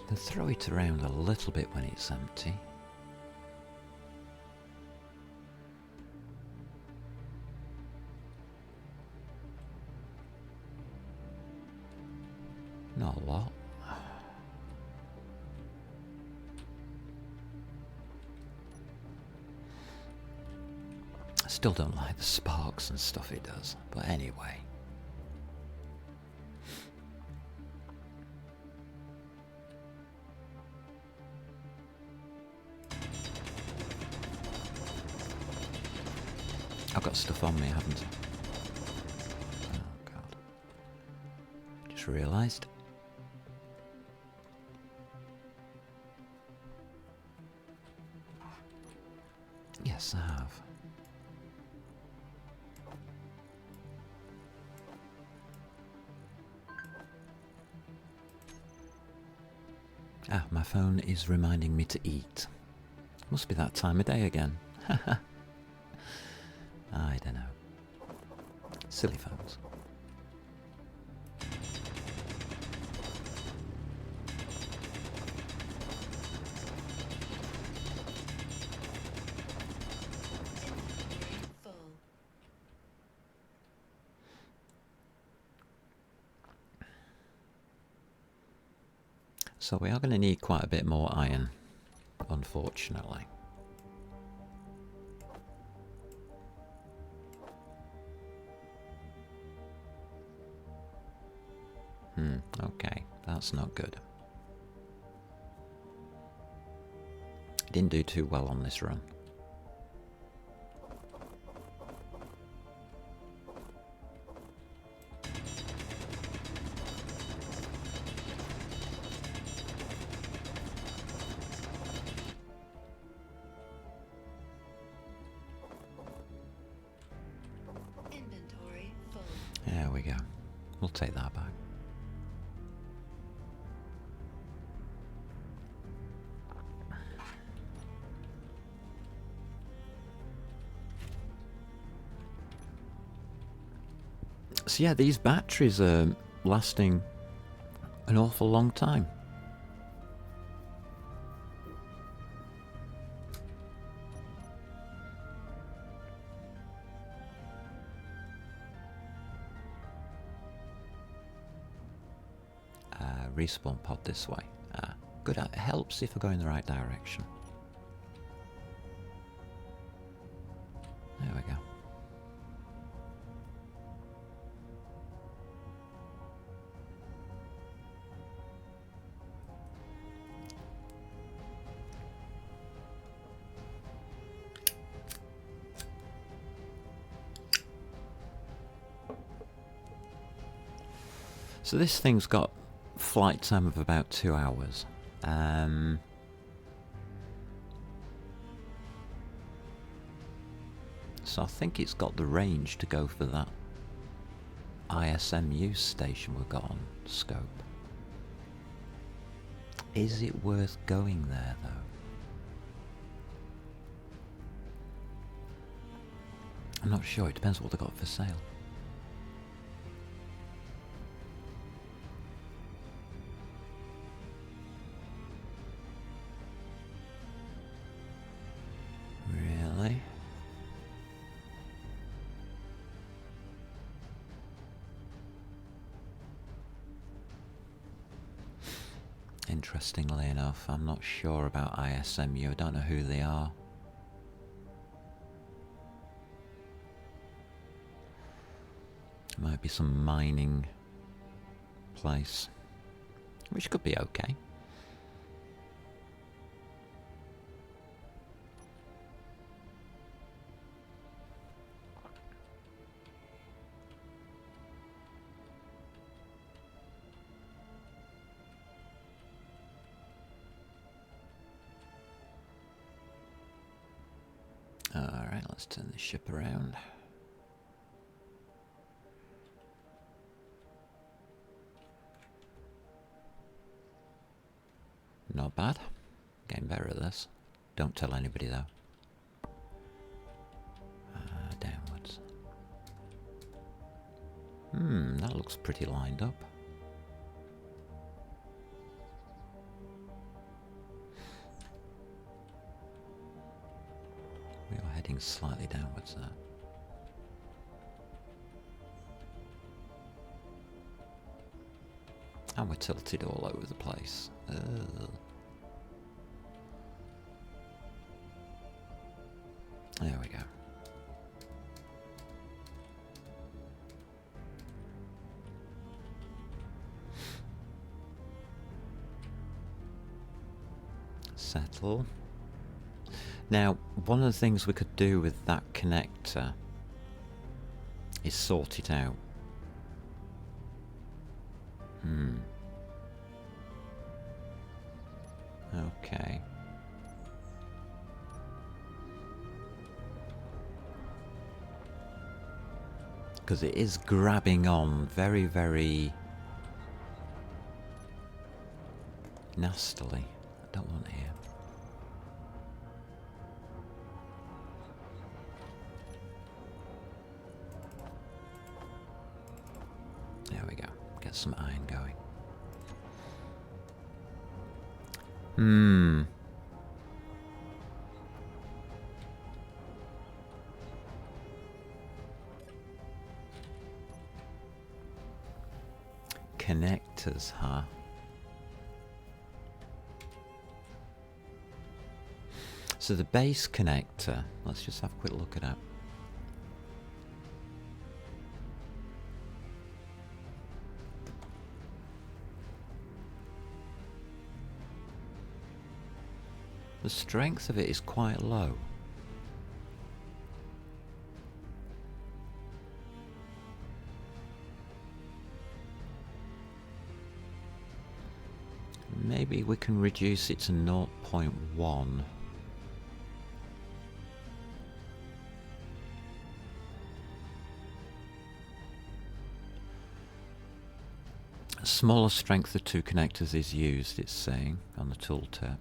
[SPEAKER 1] And throw it around a little bit when it's empty. Not a lot. I still don't like the sparks and stuff it does, but anyway. I've got stuff on me, haven't I? Oh god. Just realised. Yes, I have. Ah, my phone is reminding me to eat. Must be that time of day again. I don't know. Silly phones. So we are going to need quite a bit more iron, unfortunately. Okay, that's not good. Didn't do too well on this run.
[SPEAKER 2] Inventory full.
[SPEAKER 1] There we go. We'll take that back. So yeah, these batteries are lasting an awful long time. Respawn pod this way. Good, it helps if I go in the right direction. There we go. So this thing's got flight time of about 2 hours. So I think it's got the range to go for that ISMU station we've got on scope. Is it worth going there though? I'm not sure, it depends what they've got for sale. Really? Interestingly enough, I'm not sure about ISMU, I don't know who they are. Might be some mining place, which could be okay. Alright, let's turn the ship around. Not bad. Getting better at this. Don't tell anybody though. Downwards. That looks pretty lined up. We are heading slightly downwards there. And we're tilted all over the place. There we go. Settle. Now, one of the things we could do with that connector is sort it out. Okay. Because it is grabbing on very, very nastily. I don't want here. There we go. Get some iron going. Connectors, huh? So the base connector, let's just have a quick look at that. The strength of it is quite low. Maybe we can reduce it to 0.1. A smaller strength of 2 connectors is used, it's saying on the tooltip.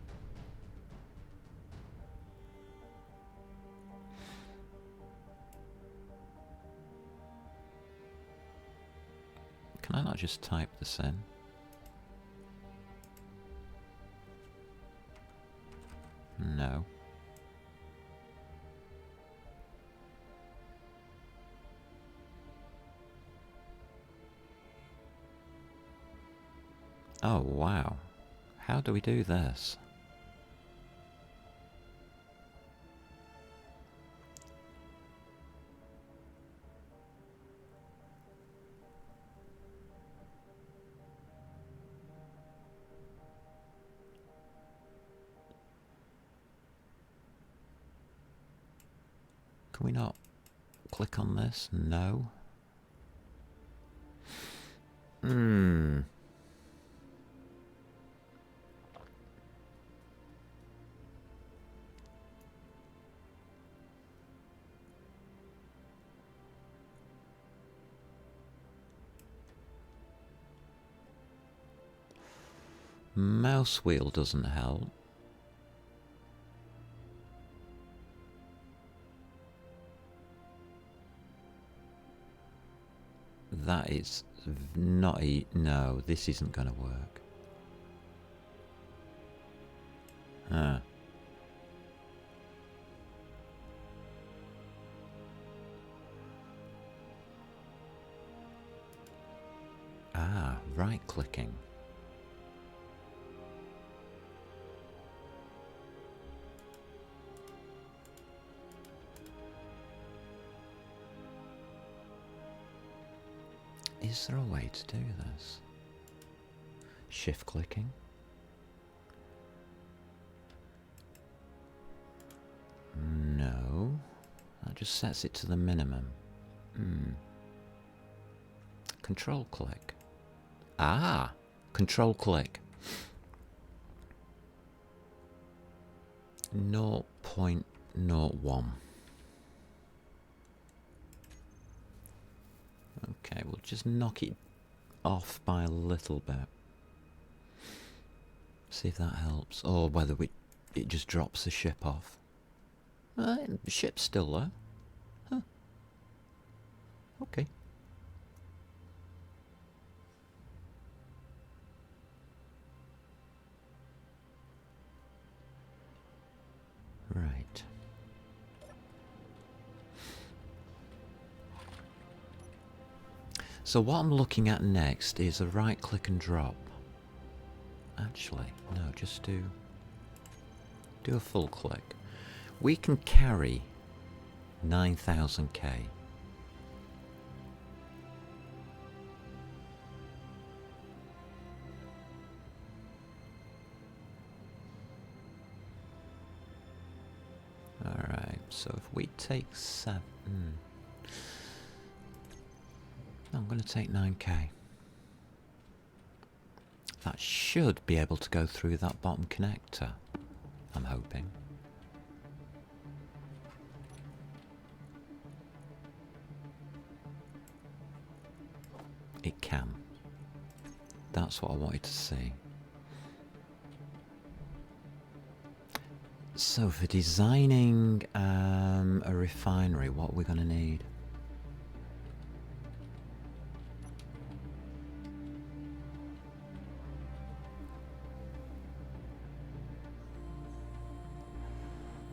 [SPEAKER 1] Can I not just type this in? No. Oh wow. How do we do this? Can we not click on this? No. Mouse wheel doesn't help. That is not no, this isn't going to work. Huh. Ah, right clicking. Is there a way to do this? Shift clicking? No. That just sets it to the minimum. Control click. Ah! Control click. 0.01. Okay, we'll just knock it off by a little bit. See if that helps. Or whether it just drops the ship off. The ship's still there. Huh. Okay. Right. So what I'm looking at next is a right click and drop. Actually, no, just do a full click. We can carry 9000K. Alright, so if we take 7... I'm going to take 9K. That should be able to go through that bottom connector, I'm hoping. It can. That's what I wanted to see. So for designing a refinery, what are we going to need?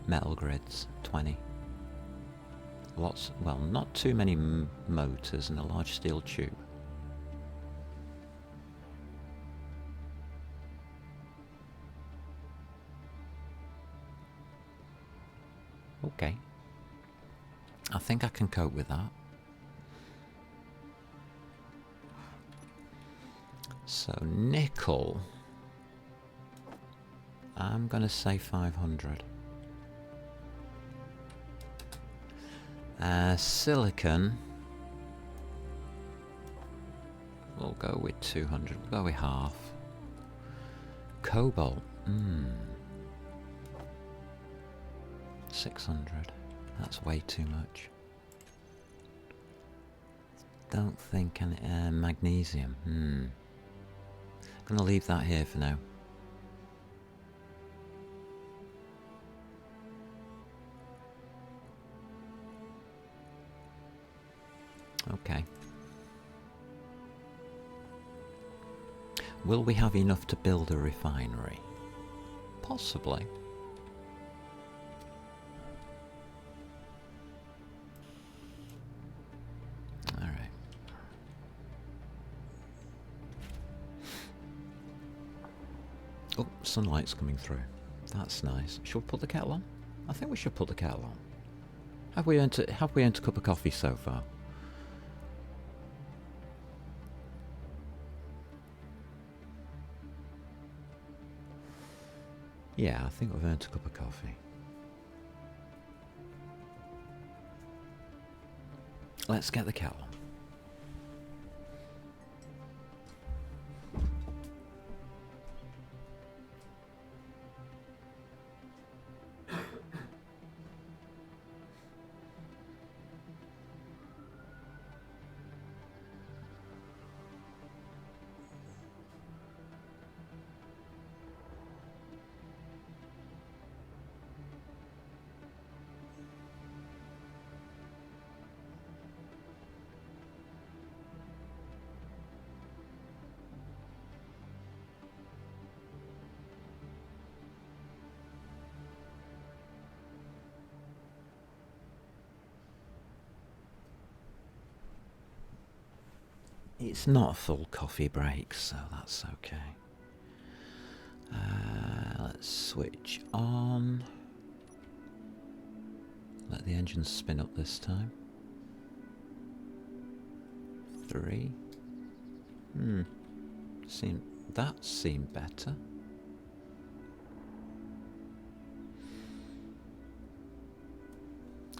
[SPEAKER 1] Metal grids, 20. Lots, well, not too many motors and a large steel tube. Okay. I think I can cope with that. So nickel, I'm going to say 500. Silicon, we'll go with 200, we'll go with half. Cobalt, 600, that's way too much. Don't think any, magnesium, I'm going to leave that here for now. Okay. Will we have enough to build a refinery? Possibly. Alright. Oh, sunlight's coming through. That's nice. Should we put the kettle on? I think we should put the kettle on. Have we earned a cup of coffee so far? Yeah, I think we've earned a cup of coffee. Let's get the kettle on. It's not a full coffee break, so that's okay. Let's switch on. Let the engine spin up this time. 3. That seemed better.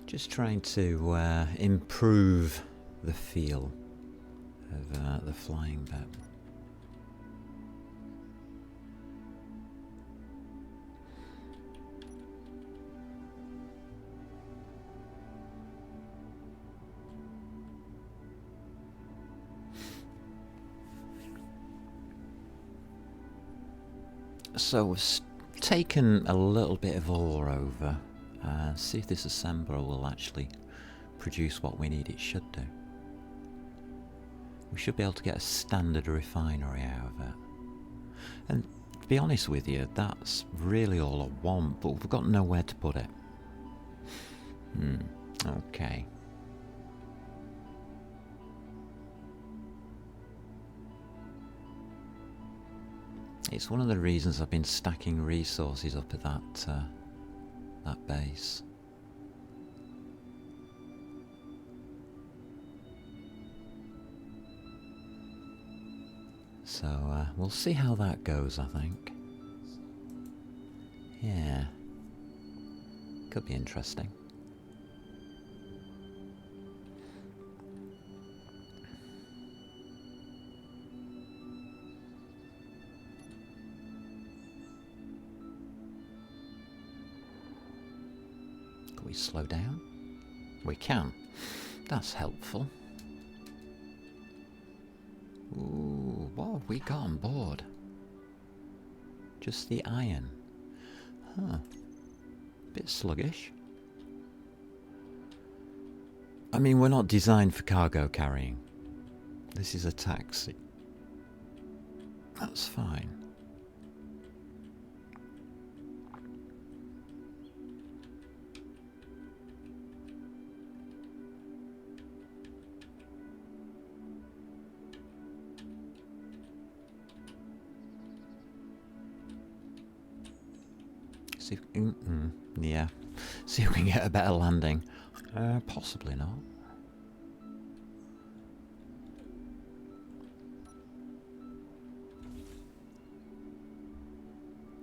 [SPEAKER 1] Just trying to improve the feel of the flying bit. So we've taken a little bit of ore over. See if this assembler will actually produce what we need it should do. We should be able to get a standard refinery out of it. And to be honest with you, that's really all I want, but we've got nowhere to put it. Okay. It's one of the reasons I've been stacking resources up at that base. So we'll see how that goes, I think. Yeah. Could be interesting. Can we slow down? We can. That's helpful. Ooh, what have we got on board? Just the iron. Huh. Bit sluggish. I mean, we're not designed for cargo carrying. This is a taxi. That's fine. See if, yeah. See if we can get a better landing. Possibly not.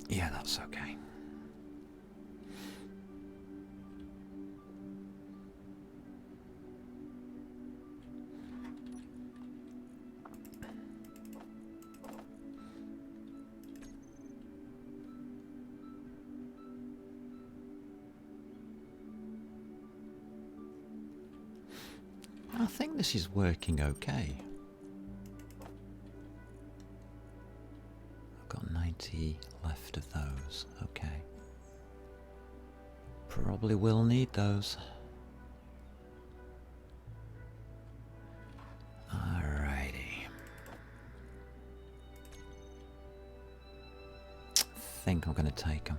[SPEAKER 1] Yeah, that's okay. I think this is working okay. I've got 90 left of those. Okay. Probably will need those. Alrighty. I think I'm going to take them.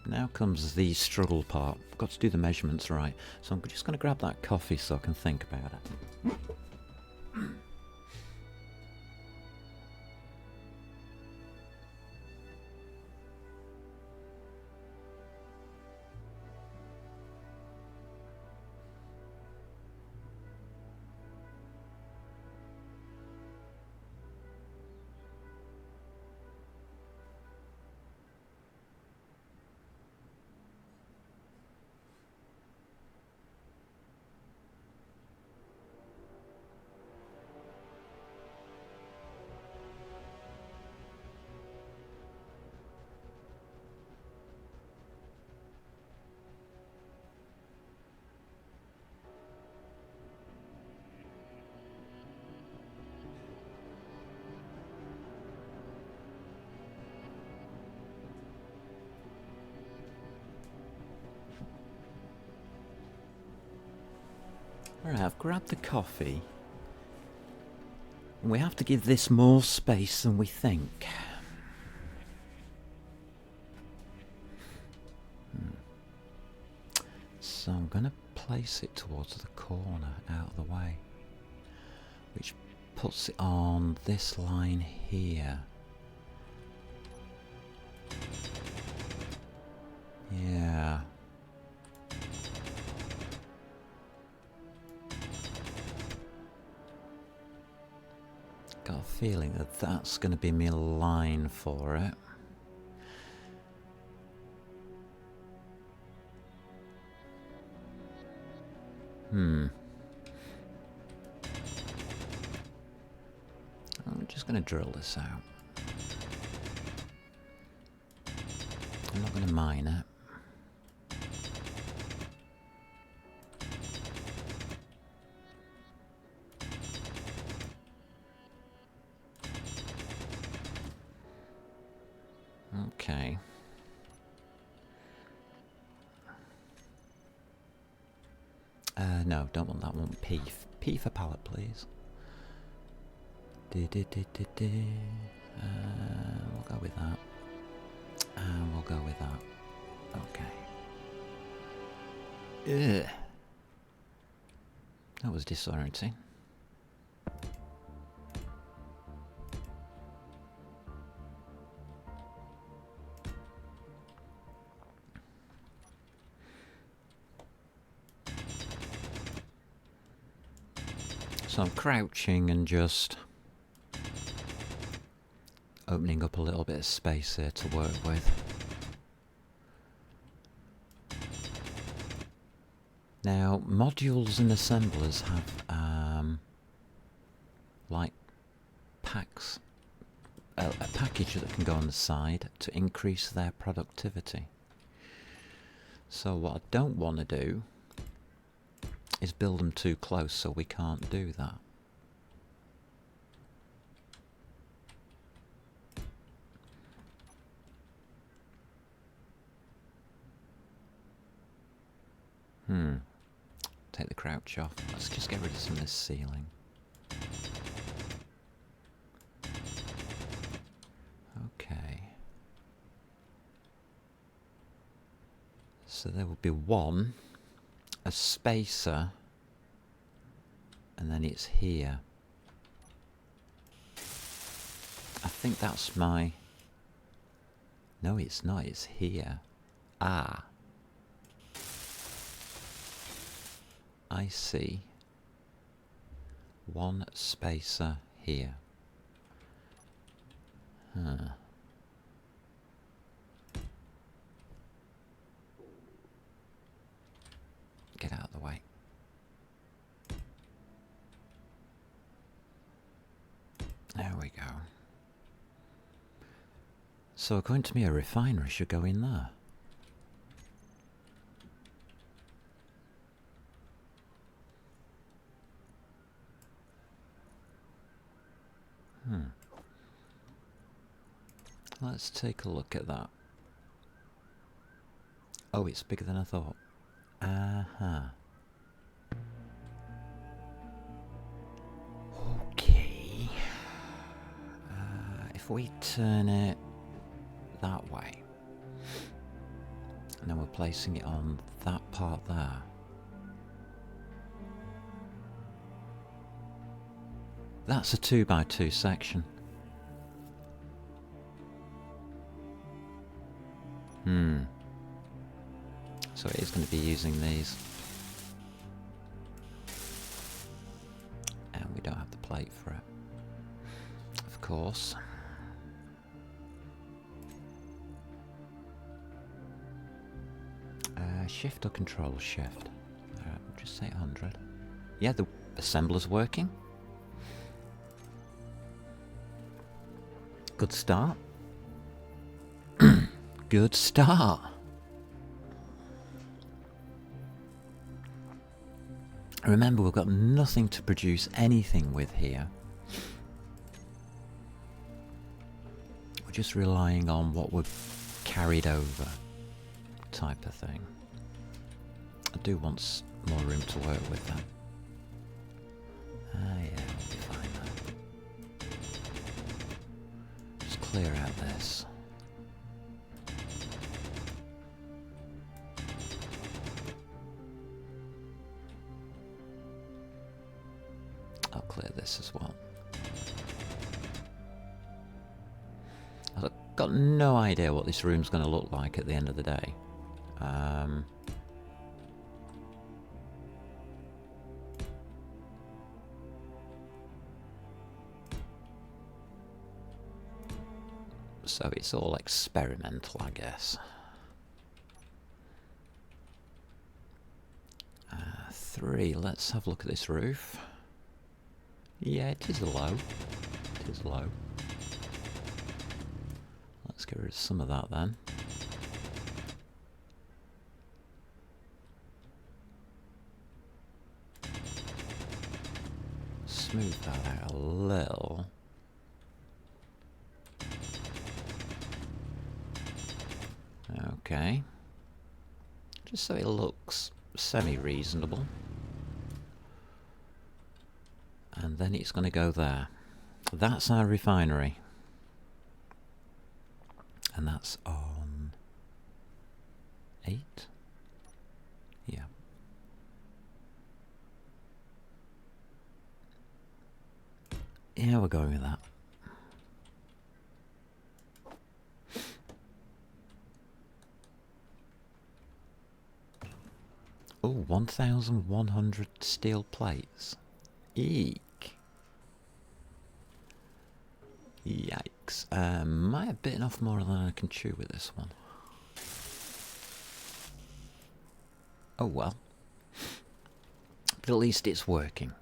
[SPEAKER 1] Now comes the struggle part. I've got to do the measurements right. So I'm just going to grab that coffee so I can think about it. Alright, I've grabbed the coffee. And we have to give this more space than we think. So I'm going to place it towards the corner out of the way. Which puts it on this line here. Yeah. Got a feeling that that's going to be my line for it. I'm just going to drill this out. I'm not going to mine it. Okay. No, don't want that one. P. P for pallet, please. We'll go with that. And we'll go with that. Okay. Ugh. That was disorienting. So I'm crouching and just opening up a little bit of space here to work with. Now, modules and assemblers have like packs, a package that can go on the side to increase their productivity. So what I don't want to do is build them too close, so we can't do that. Take the crouch off. Let's just get rid of some of this ceiling. Okay. So there will be one, a spacer, and then it's here. I think that's my... No, it's not. It's here. Ah. I see. One spacer here. Huh. Get out of the way. There we go. So according to me, a refinery should go in there. Let's take a look at that. Oh, it's bigger than I thought. Okay. If we turn it that way, and then we're placing it on that part there. That's a 2x2 section. So it is going to be using these. And we don't have the plate for it. Of course. Shift or control shift? Just say 100. Yeah, the assembler's working. Good start. Good start. Remember, we've got nothing to produce anything with here. We're just relying on what we've carried over, type of thing. I do want more room to work with that. Yeah, we'll be fine there. Just clear out this. I'll clear this as well. I've got no idea what this room's going to look like at the end of the day. So it's all experimental, I guess. 3, let's have a look at this roof. Yeah, it is low. It is low. Let's get rid of some of that then. Smooth that out a little. Okay. Just so it looks semi-reasonable. And then it's going to go there. That's our refinery. And that's on 8? Yeah. Yeah, we're going with that. Oh, 1,100 steel plates. Eek. Yikes. Might have bitten off more than I can chew with this one. Oh well. But at least it's working.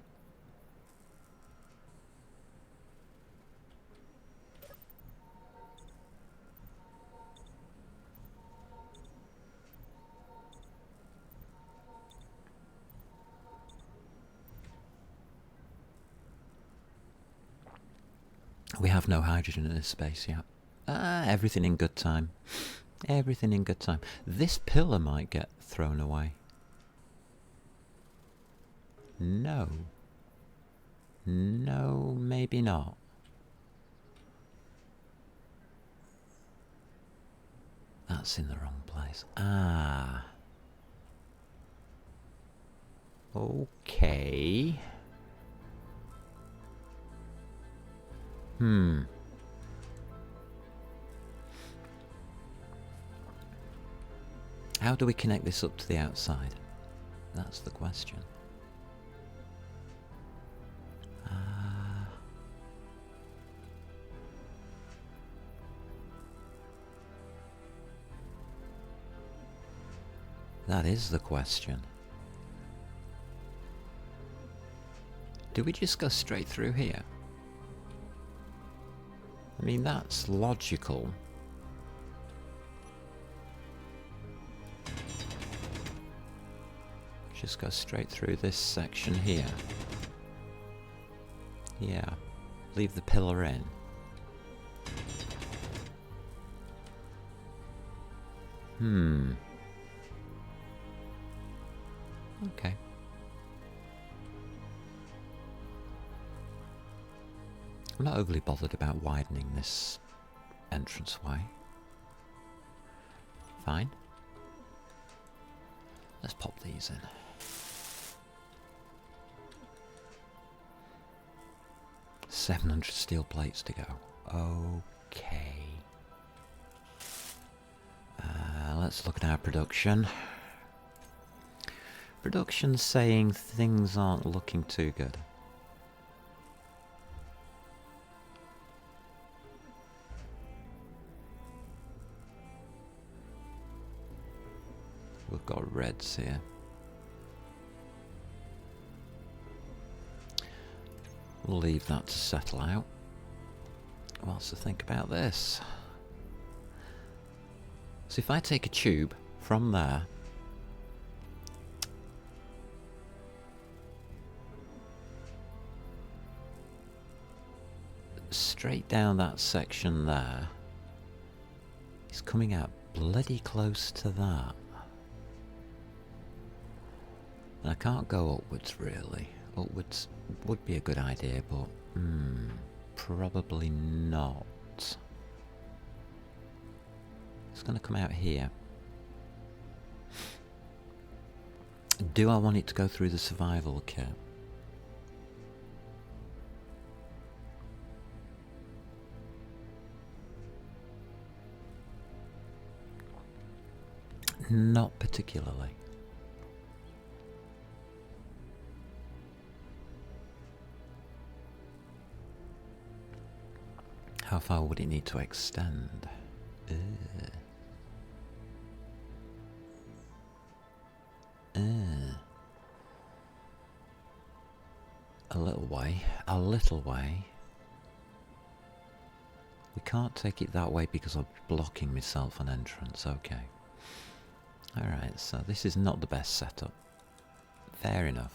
[SPEAKER 1] We have no hydrogen in this space yet. Everything in good time. Everything in good time. This pillar might get thrown away. No. No, maybe not. That's in the wrong place. Ah. Okay. How do we connect this up to the outside? That's the question. That is the question. Do we just go straight through here? I mean, that's logical. Just go straight through this section here. Yeah. Leave the pillar in. Okay. I'm not overly bothered about widening this entranceway. Fine. Let's pop these in. $700 steel plates to go. Okay. Let's look at our production. Production's saying things aren't looking too good. We've got reds here. We'll leave that to settle out. What's to think about this? So if I take a tube from there, straight down that section there, it's coming out bloody close to that. And I can't go upwards really. Upwards would be a good idea, but probably not. It's going to come out here. Do I want it to go through the survival kit? Not particularly. How far would it need to extend? A little way. A little way. We can't take it that way because I'm blocking myself an entrance. Okay. Alright, so this is not the best setup. Fair enough.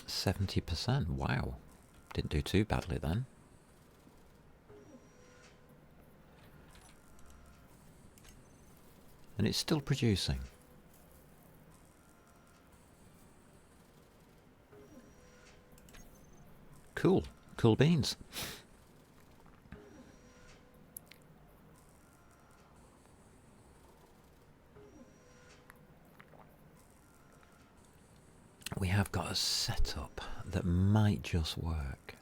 [SPEAKER 1] %70%. Wow. Didn't do too badly then. And it's still producing. Cool. Cool beans. We have got a setup that might just work.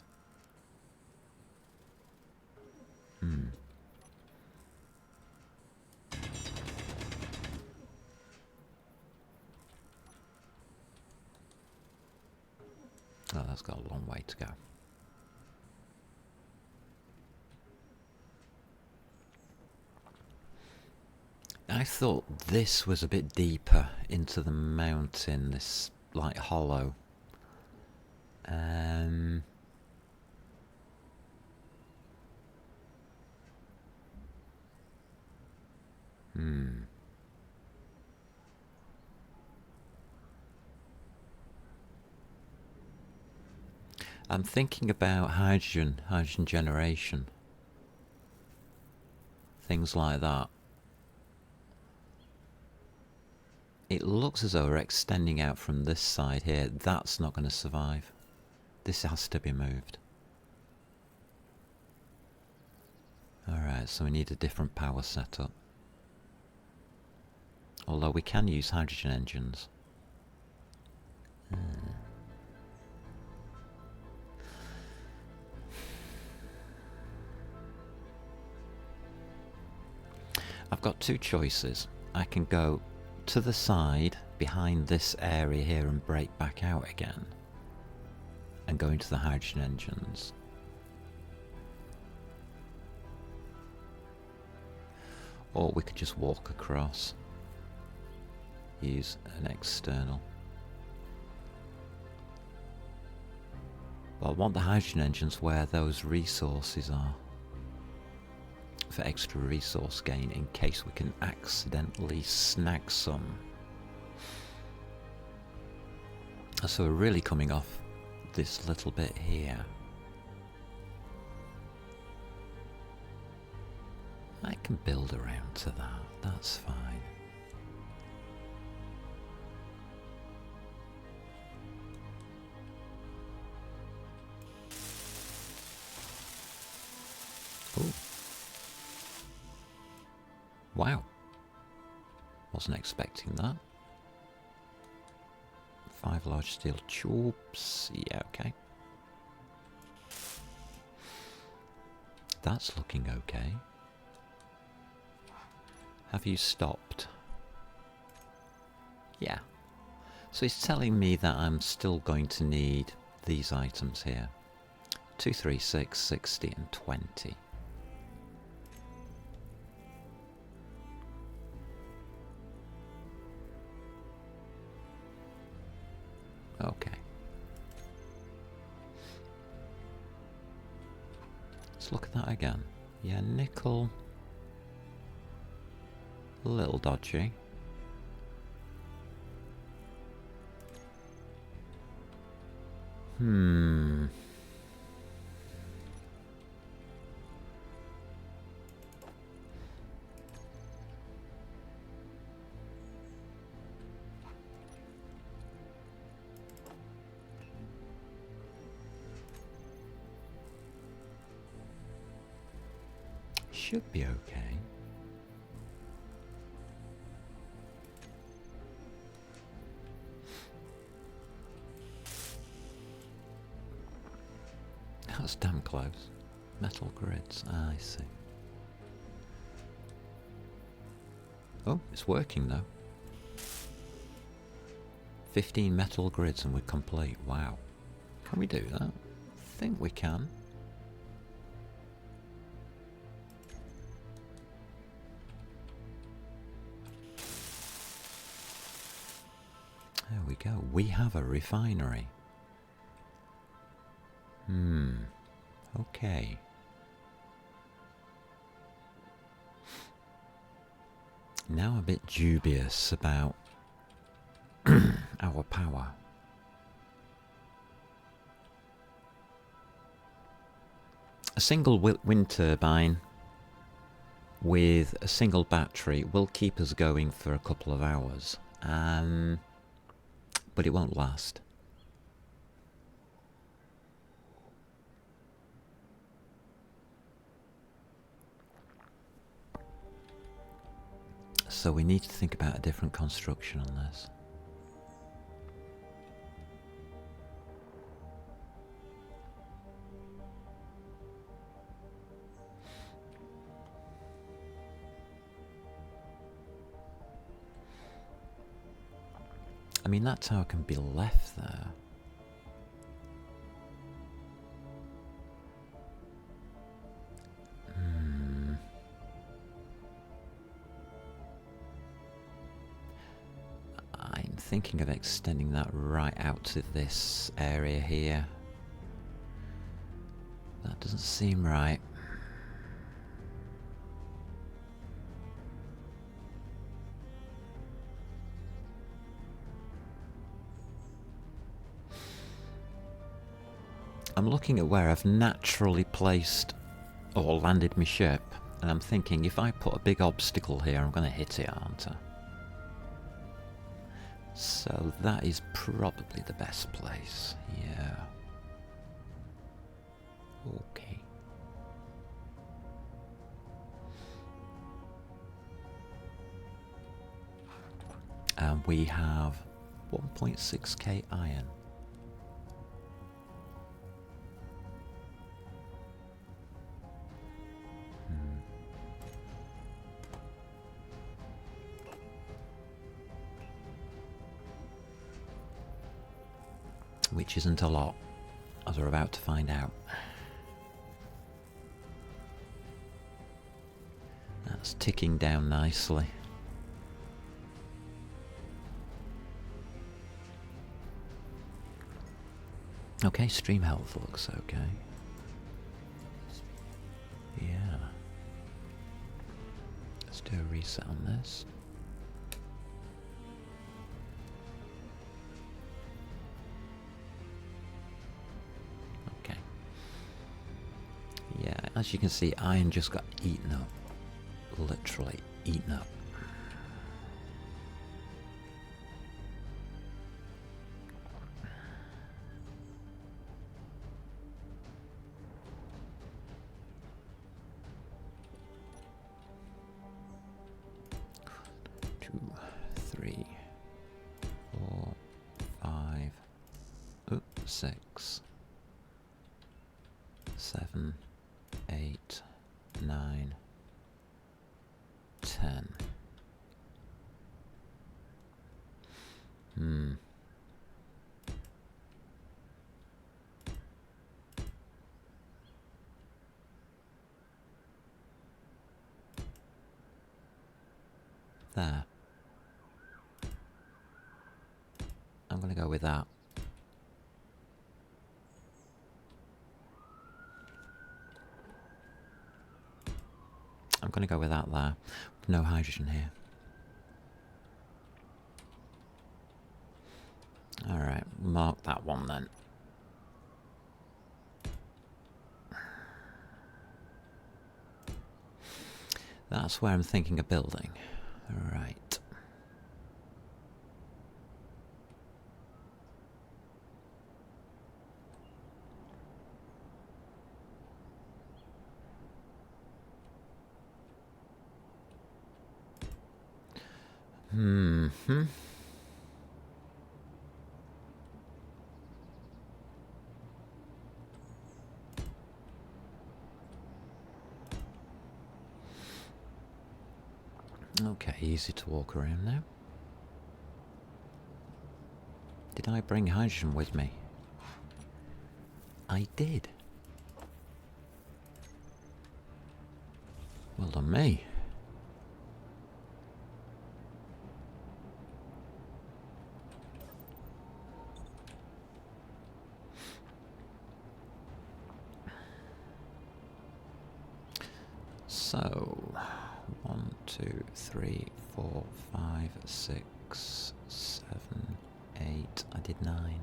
[SPEAKER 1] Oh, that's got a long way to go. I thought this was a bit deeper into the mountain, this like hollow. I'm thinking about hydrogen generation, things like that. It looks as though we're extending out from this side here. That's not going to survive. This has to be moved. Alright, so we need a different power setup. Although we can use hydrogen engines. I've got two choices. I can go to the side behind this area here and break back out again and go into the hydrogen engines. Or we could just walk across, use an external. But I want the hydrogen engines where those resources are, for extra resource gain in case we can accidentally snag some. So we're really coming off this little bit here. I can build around to that, that's fine. Ooh. Wow. Wasn't expecting that. 5 large steel tubes. Yeah, okay. That's looking okay. Have you stopped? Yeah. So it's telling me that I'm still going to need these items here. 2, 3, 6, 60 and 20. Okay. Let's look at that again. Yeah, nickel. A little dodgy. Should be okay. That's damn close. Metal grids, I see. Oh, it's working though. 15 metal grids and we're complete. Wow. Can we do that? I think we can. There we go. We have a refinery. Okay. Now a bit dubious about our power. A single wind turbine with a single battery will keep us going for a couple of hours, but it won't last. So we need to think about a different construction on this. I mean, that tower can be left there. thinking of extending that right out to this area here. That doesn't seem right. I'm looking at where I've naturally placed or landed my ship, and I'm thinking if I put a big obstacle here, I'm going to hit it, aren't I? So that is probably the best place. Yeah. Okay. And we have 1.6k iron. Which isn't a lot, as we're about to find out. That's ticking down nicely. Okay, stream health looks okay. Yeah. Let's do a reset on this. Okay. Yeah, as you can see, iron just got eaten up. Literally eaten up. Six, 7, 8, 9, 10. There. I'm going to go with that. I'm going to go with that there. No hydrogen here. Alright, mark that one then. That's where I'm thinking of building. Right. Okay, easy to walk around now. Did I bring hydrogen with me? I did. Well done me. So, 1, 2, 3, 4, 5, 6, 7, 8. I did 9.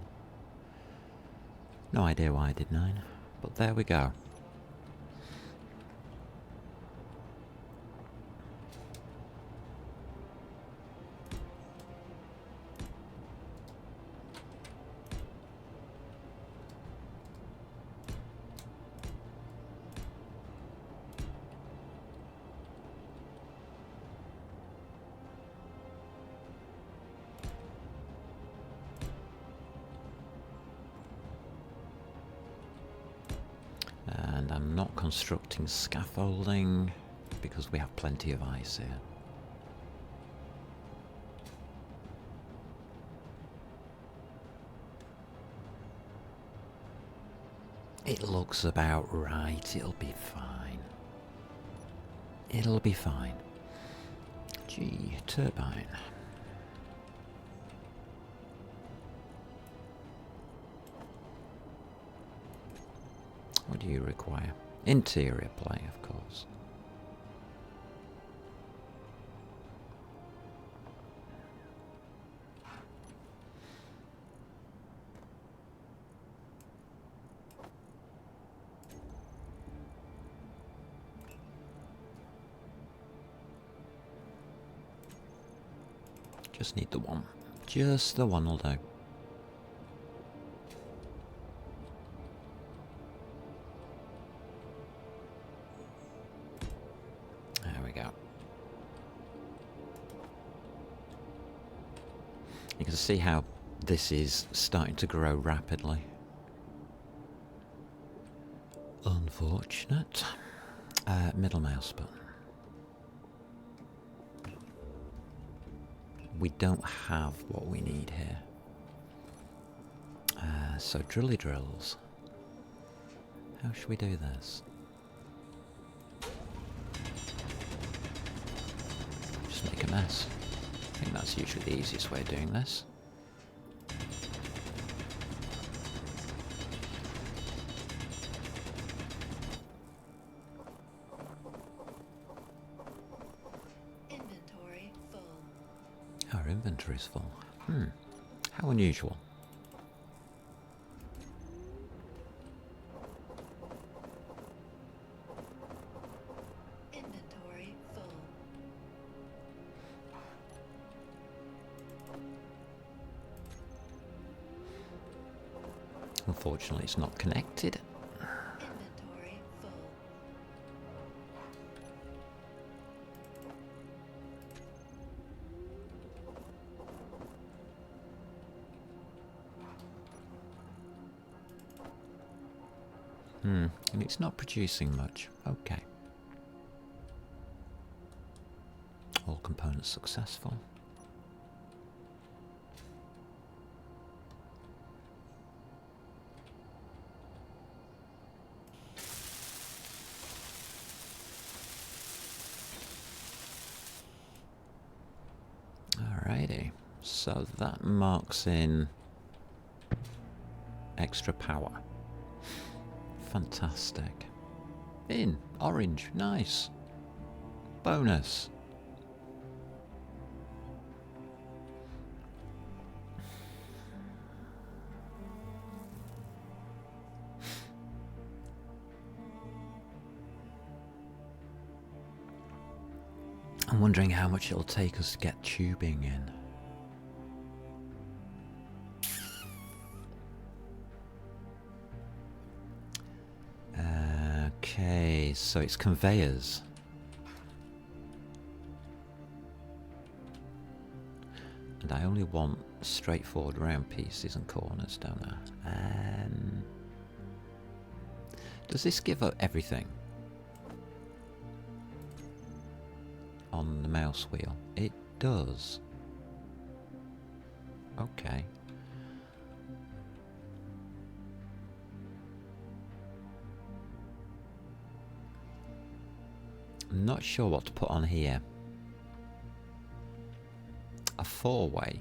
[SPEAKER 1] No idea why I did 9, but there we go. And I'm not constructing scaffolding because we have plenty of ice here. It looks about right. It'll be fine. It'll be fine. Gee, turbine. What do you require? Interior play, of course. Just need the one. Just the one will do. There we go. You can see how this is starting to grow rapidly. Unfortunate. Middle mouse button. We don't have what we need here. So drilly drills. How should we do this? Just make a mess. I think that's usually the easiest way of doing this.
[SPEAKER 2] Inventory full.
[SPEAKER 1] Our inventory's full. How unusual.
[SPEAKER 2] Inventory full.
[SPEAKER 1] Unfortunately, it's not connected.
[SPEAKER 2] Inventory full.
[SPEAKER 1] And it's not producing much. Okay. All components successful. Alrighty. So that marks in extra power. Fantastic. In orange, nice. Bonus. I'm wondering how much it'll take us to get tubing in. Okay, so it's conveyors. And I only want straightforward round pieces and corners, don't I? Does this give up everything on the mouse wheel? It does. Okay. I'm not sure what to put on here. A four-way.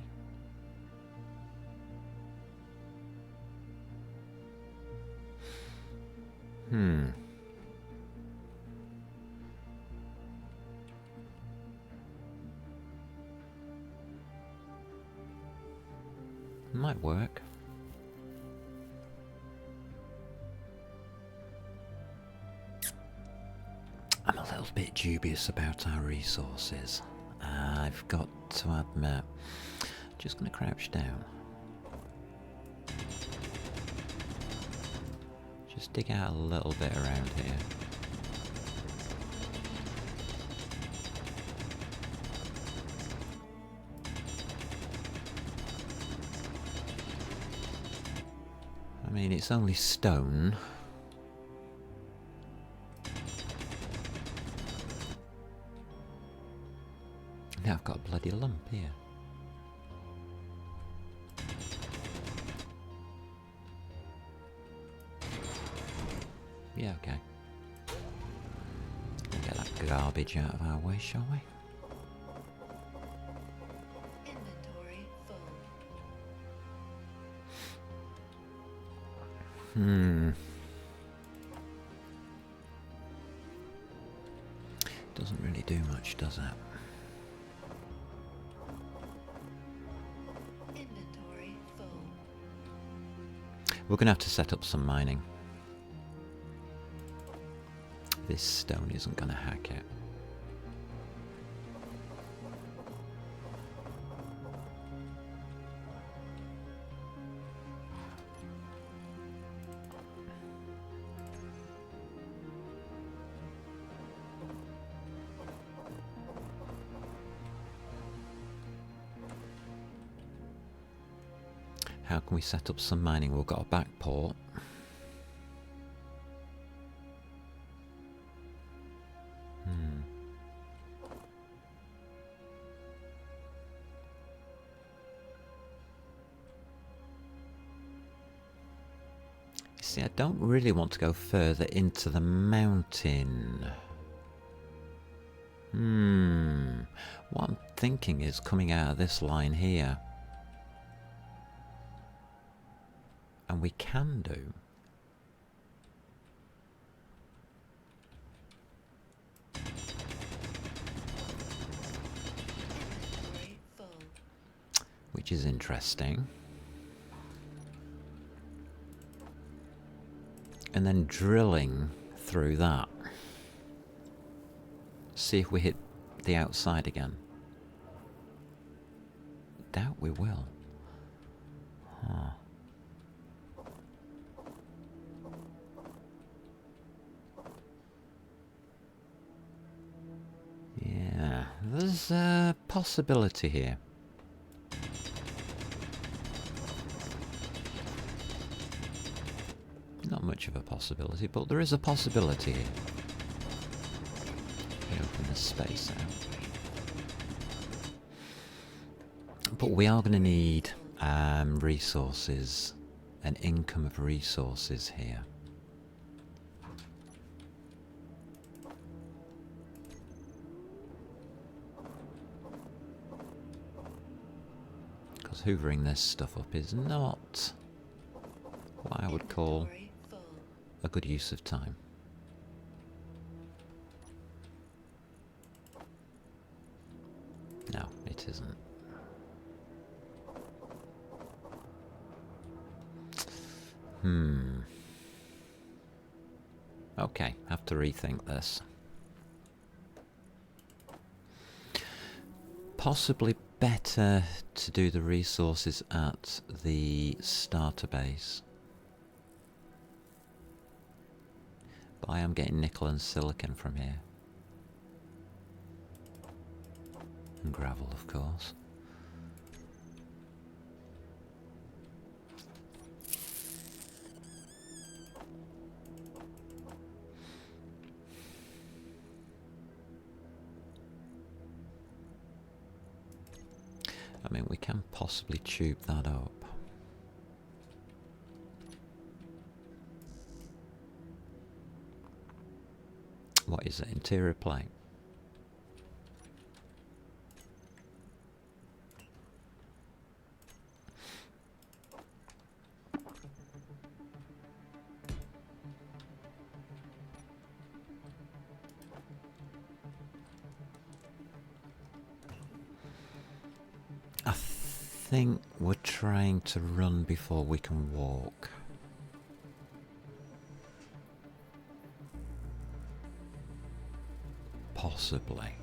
[SPEAKER 1] Might work. I'm a little bit dubious about our resources. I've got to admit. Just going to crouch down. Just dig out a little bit around here. I mean, it's only stone. Now I've got a bloody lump here. Yeah, okay. We'll get that garbage out of our way, shall we?
[SPEAKER 2] Inventory full.
[SPEAKER 1] do much, does it?
[SPEAKER 2] Inventory full.
[SPEAKER 1] We're going to have to set up some mining. This stone isn't going to hack it. How can we set up some mining? We've got a back port. See, I don't really want to go further into the mountain. What I'm thinking is coming out of this line here. And we can do.
[SPEAKER 2] Inventory full.
[SPEAKER 1] Which is interesting. And then drilling through that. See if we hit the outside again. Doubt we will. Huh. Yeah, there's a possibility here. Not much of a possibility, but there is a possibility here. We open this space out. But we are going to need resources, an income of resources here. Because hoovering this stuff up is not what I would call
[SPEAKER 2] Inventory full.
[SPEAKER 1] a good use of time. No, it isn't. Okay, have to rethink this. Possibly better to do the resources at the starter base. But I am getting nickel and silicon from here. And gravel, of course. I mean, we can possibly tube that up. What is it? Interior plate? I think we're trying to run before we can walk. Possibly.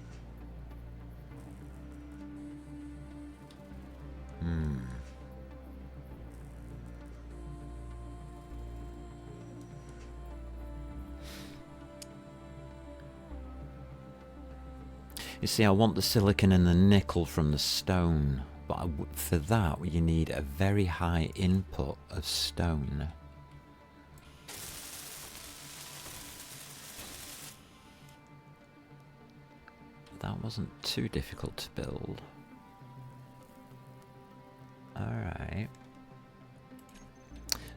[SPEAKER 1] You see, I want the silicon and the nickel from the stone, but for that you need a very high input of stone. That wasn't too difficult to build. Alright.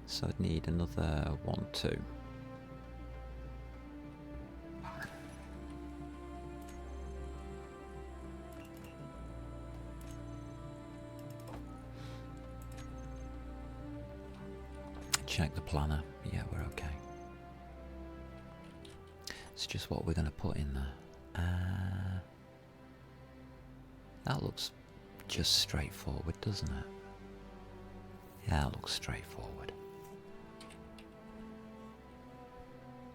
[SPEAKER 1] So I'd need another 1, 2. Check the planner. Yeah, we're okay. It's just what we're going to put in there. That looks just straightforward, doesn't it? Yeah, it looks straightforward.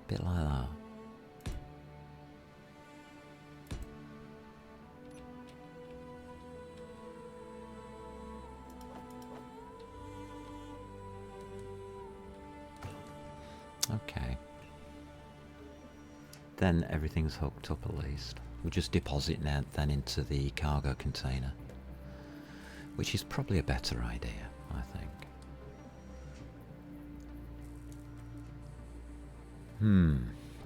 [SPEAKER 1] Bit like that. Okay. Then everything's hooked up at least. We'll just deposit now then into the cargo container, which is probably a better idea, I think.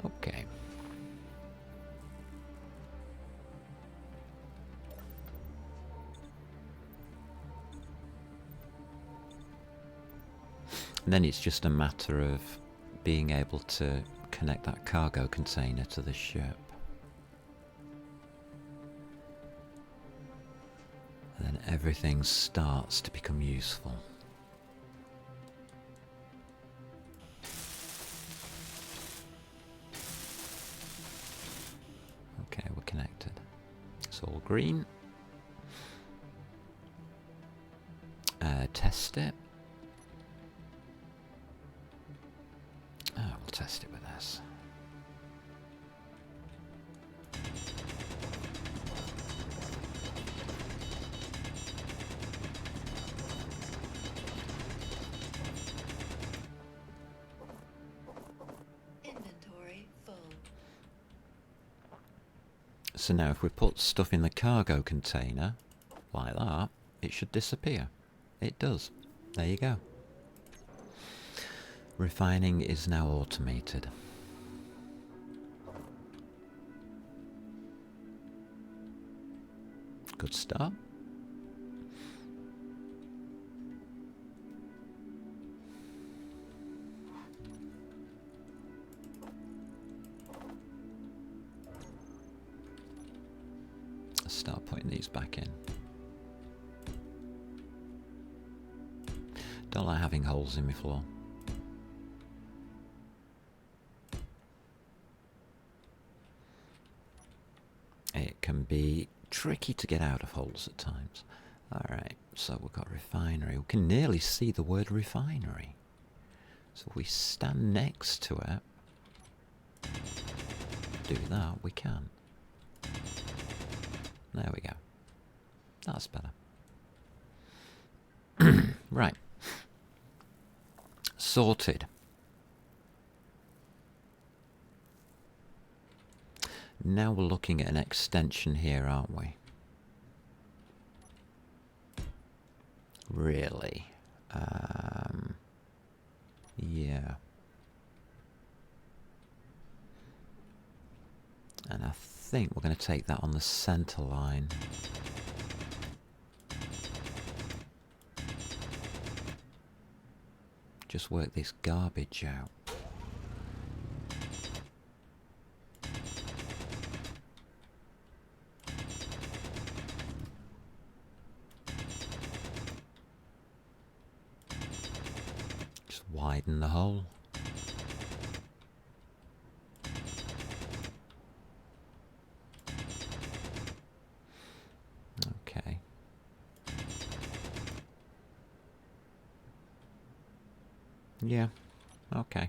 [SPEAKER 1] Okay. And then it's just a matter of being able to connect that cargo container to the ship. And then everything starts to become useful. Okay, we're connected. It's all green. Test it. We'll test it with this.
[SPEAKER 2] Inventory full.
[SPEAKER 1] So now if we put stuff in the cargo container, like that, it should disappear. It does. There you go. Refining is now automated. Good start. Let's start putting these back in. Don't like having holes in my floor. It can be tricky to get out of holes at times. Alright, so we've got refinery. We can nearly see the word refinery. So if we stand next to it, do that, we can. There we go. That's better. Right. Sorted. Now we're looking at an extension here, aren't we? Really? Yeah. And I think we're going to take that on the center line. Just work this garbage out. Just widen the hole. Okay. Yeah, okay.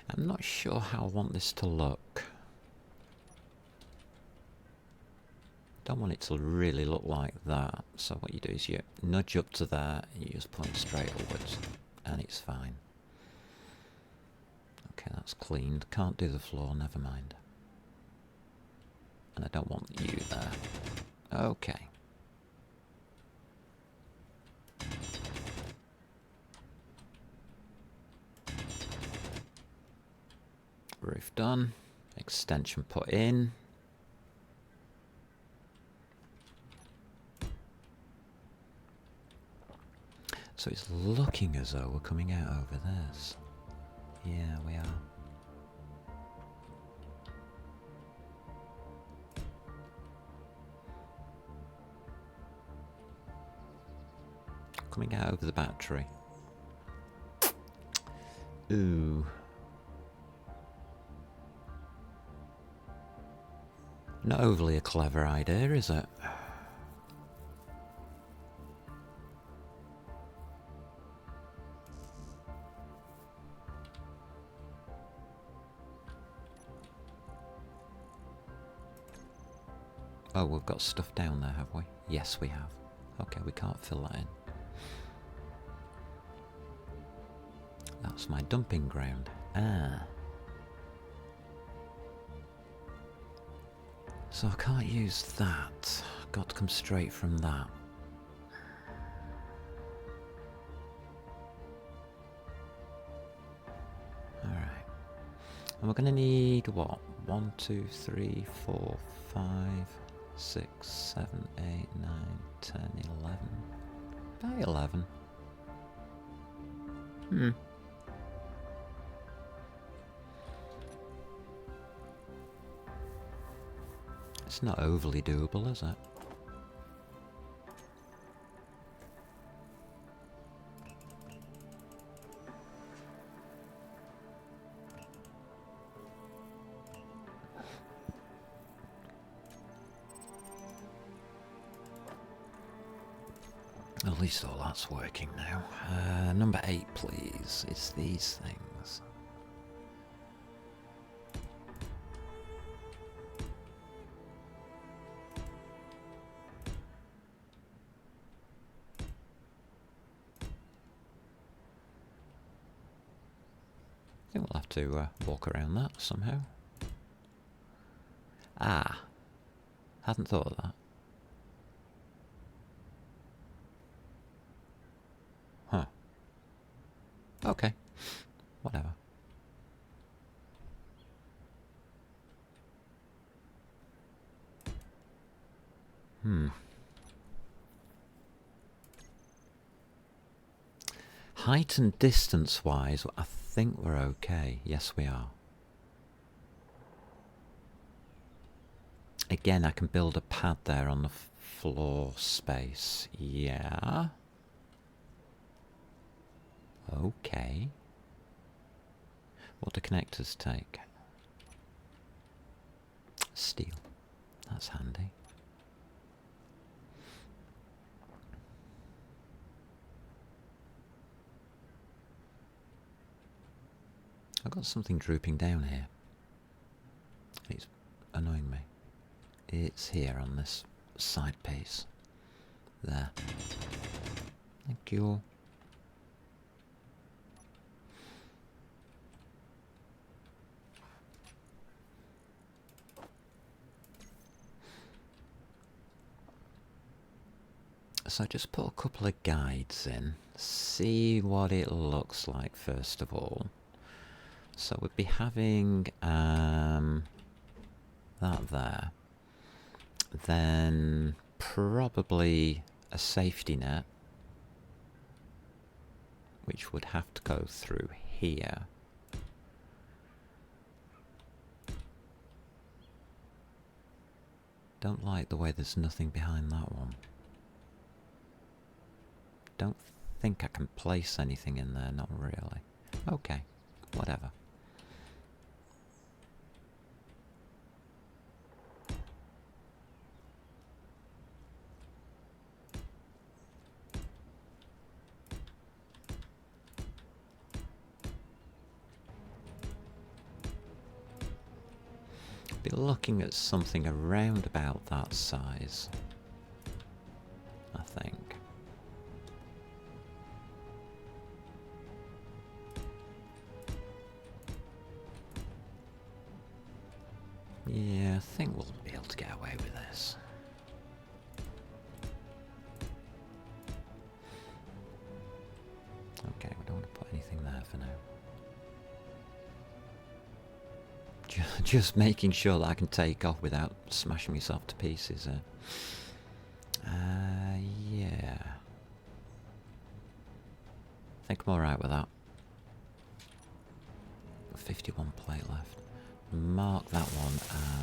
[SPEAKER 1] I'm not sure how I want this to look. Don't want it to really look like that. So what you do is you nudge up to there, and you just point straight upwards, and it's fine. Okay, that's cleaned. Can't do the floor, never mind. And I don't want you there. Okay. Roof done. Extension put in. So it's looking as though we're coming out over this. Yeah, we are. Coming out over the battery. Ooh. Not overly a clever idea, is it? Oh, we've got stuff down there, have we? Yes, we have. Okay, we can't fill that in. That's my dumping ground. Ah. So I can't use that. Got to come straight from that. Alright. And we're going to need what? 1, 2, 3, 4, 5, 6, 7, 8, 9, 10, 11. About 11. It's not overly doable, is it? At least all that's working now. Number 8, please. It's these things. I think we'll have to walk around that somehow. Ah. Hadn't thought of that. Huh. Okay. Whatever. Height and distance wise, I think we're okay. Yes, we are. Again, I can build a pad there on the floor space. Yeah. Okay. What do connectors take? Steel. That's handy. I've got something drooping down here. It's annoying me. It's here on this side piece. There. Thank you. So just put a couple of guides in. See what it looks like first of all. So we'd be having that there. Then probably a safety net, which would have to go through here. Don't like the way there's nothing behind that one. Don't think I can place anything in there, not really. Okay, whatever. Be looking at something around about that size, I think. Yeah, I think we'll be able to get away with this. Okay, we don't want to put anything there for now. Just making sure that I can take off without smashing myself to pieces. Yeah. I think I'm alright with that. 51 plate left. Mark that one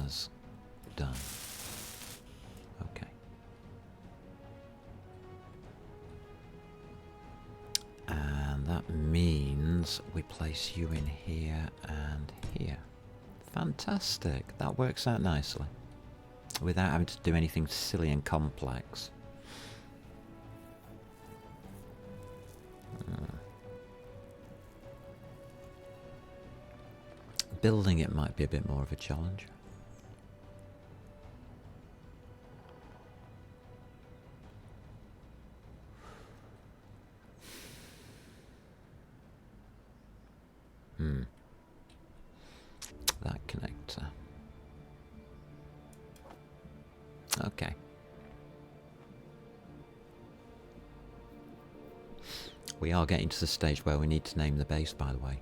[SPEAKER 1] as done. Okay. means we place you in here and here. Fantastic. That works out nicely. Without having to do anything silly and complex. Building it might be a bit more of a challenge. That connector. Okay. We are getting to the stage where we need to name the base, by the way.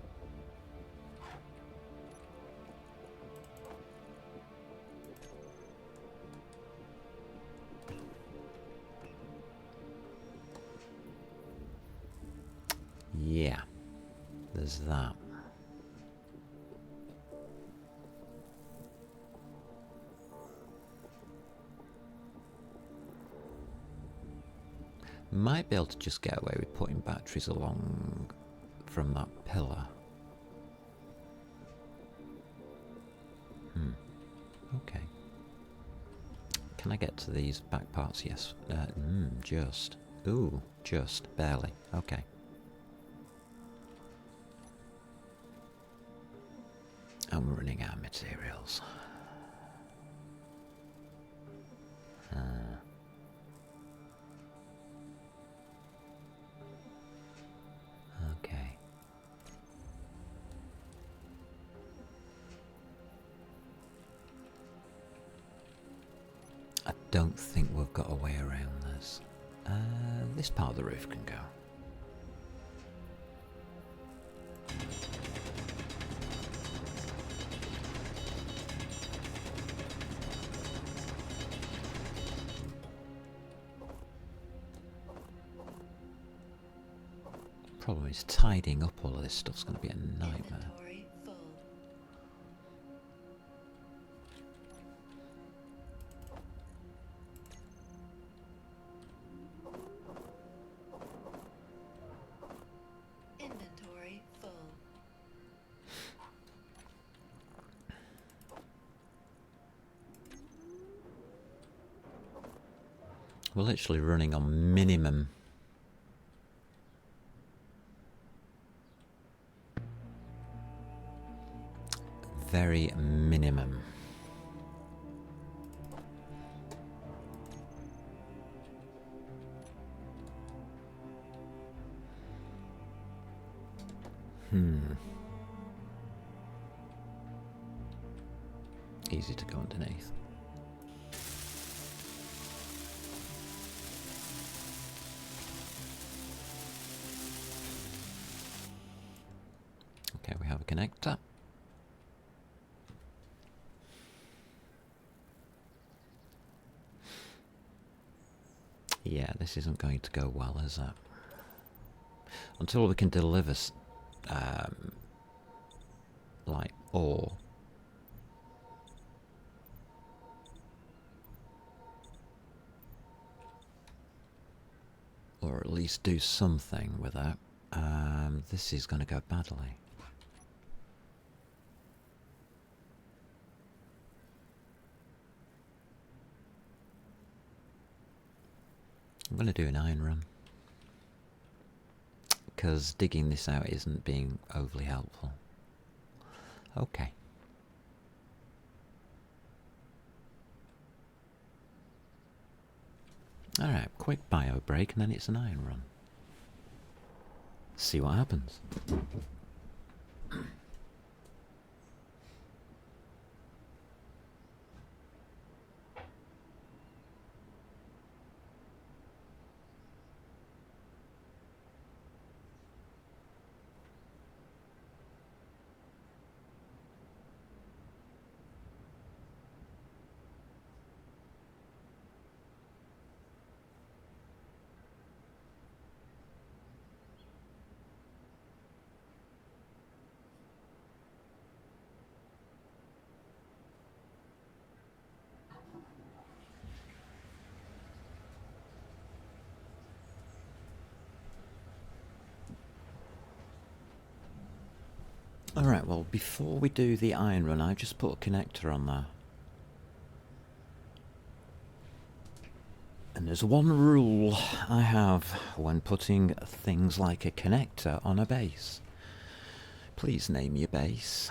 [SPEAKER 1] Yeah, there's that. Might be able to just get away with putting batteries along from that pillar. Okay. Can I get to these back parts? Yes. Just. Ooh, just. Barely. Okay. And we're running out of materials. Okay. I don't think we've got a way around this. This part of the roof can go. Problem is tidying up all of this stuff's going to be a nightmare.
[SPEAKER 2] Inventory full. Inventory full.
[SPEAKER 1] We're literally running on minimum. Very minimum. Easy to go underneath. Okay, we have a connector. Yeah, this isn't going to go well, is it? Until we can deliver, like, ore. Or at least do something with it. This is going to go badly. I'm going to do an iron run. Because digging this out isn't being overly helpful. Okay. Alright, quick bio break and then it's an iron run. See what happens. Alright, well, before we do the iron run, I've just put a connector on there. And there's one rule I have when putting things like a connector on a base. Please name your base.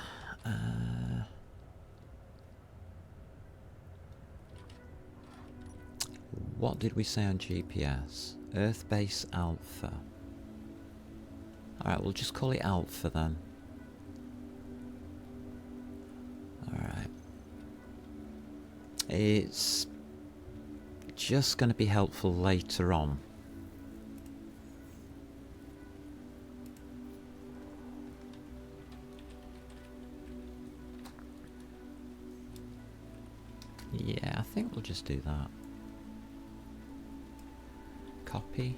[SPEAKER 1] What did we say on GPS? Earth Base Alpha. Alright, we'll just call it Alpha then. Alright. It's just going to be helpful later on. Yeah, I think we'll just do that. Copy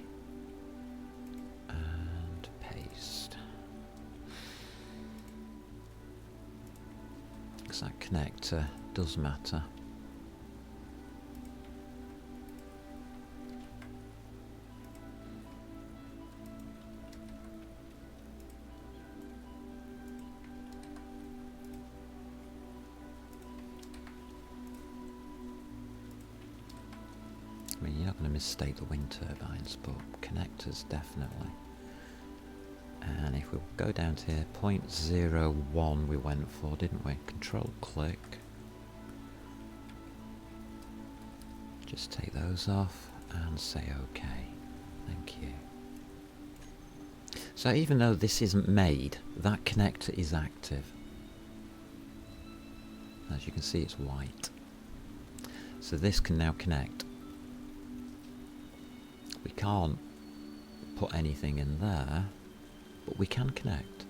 [SPEAKER 1] and paste. Because that connector does matter. I mean, you're not going to mistake the wind turbines, but connectors definitely. And if we go down to here, 0.01 we went for, didn't we? Control click. Just take those off and say OK. Thank you. So even though this isn't made, that connector is active. As you can see, it's white. So this can now connect. We can't put anything in there, but we can connect.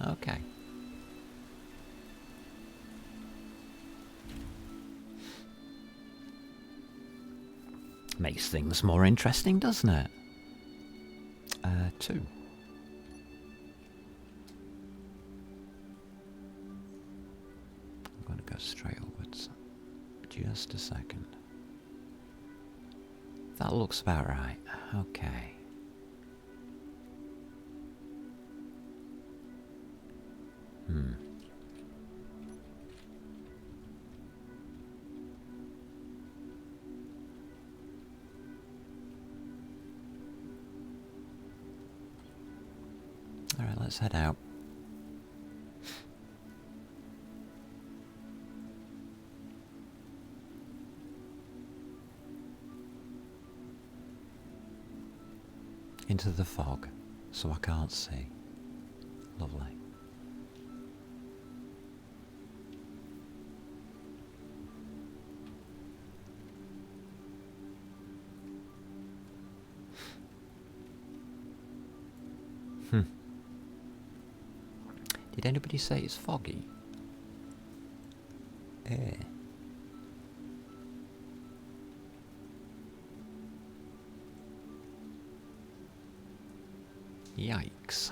[SPEAKER 1] Okay. Makes things more interesting, doesn't it? 2. I'm going to go straight upwards. Just a second. That looks about right. Okay. Alright, let's head out. Into the fog, so I can't see. Lovely. Did anybody say it's foggy? Eh. Yikes.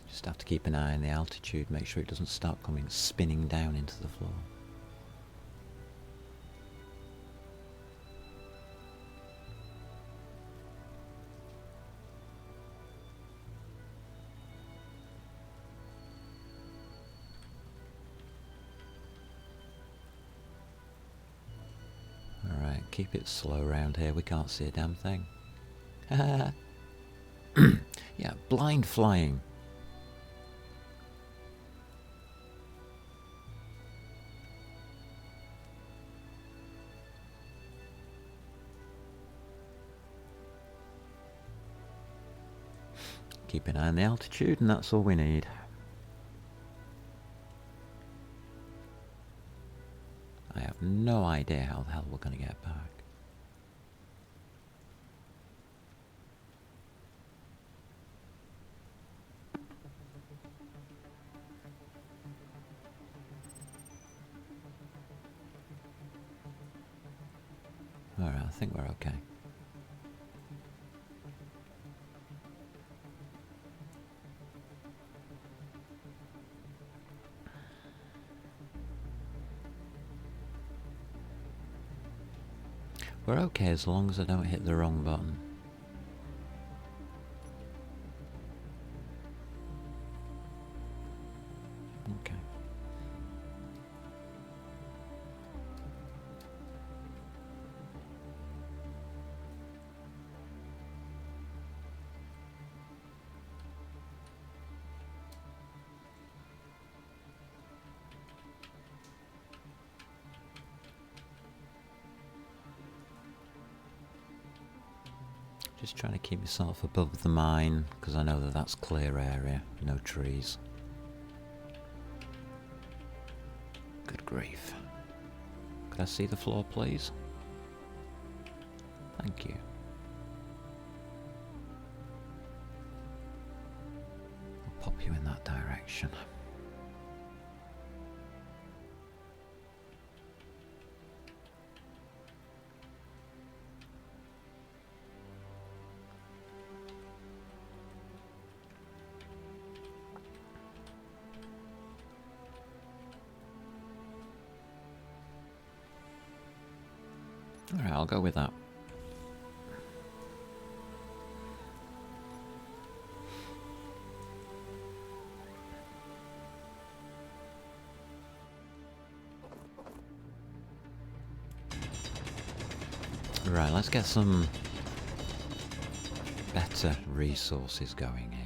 [SPEAKER 1] Just have to keep an eye on the altitude, make sure it doesn't start coming spinning down into the floor. Keep it slow around here, we can't see a damn thing. Yeah, blind flying. Keep an eye on the altitude and that's all we need. I have no idea how the hell we're going to get back. Alright, I think we're okay. We're okay as long as I don't hit the wrong button. Okay. Just trying to keep myself above the mine, because I know that that's clear area, no trees. Good grief. Could I see the floor, please? Thank you. I'll pop you in that direction. Alright, I'll go with that. Right, let's get some better resources going here.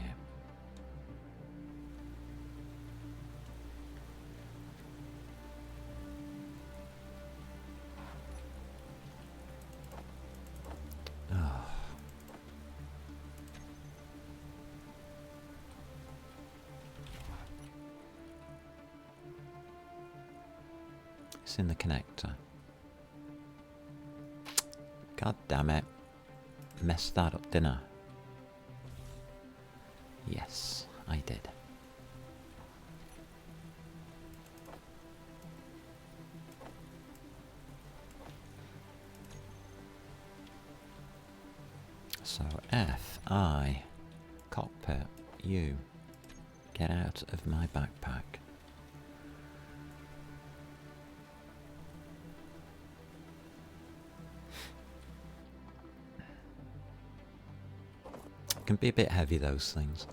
[SPEAKER 1] It's in the connector. God damn it. Messed that up, didn't I? Yes, I did. So F, I, cockpit, U. Get out of my backpack. Can be a bit heavy, those things.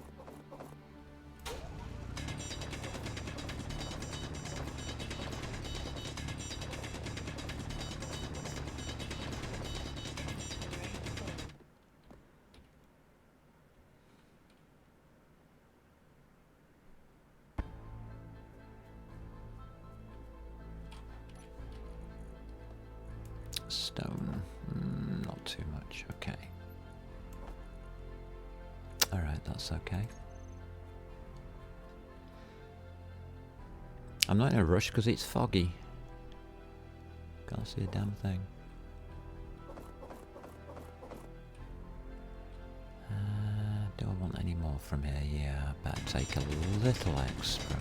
[SPEAKER 1] Stone, not too much, okay. Alright, that's okay. I'm not in a rush because it's foggy. Can't see a damn thing. Do I want any more from here? Yeah, I better take a little extra.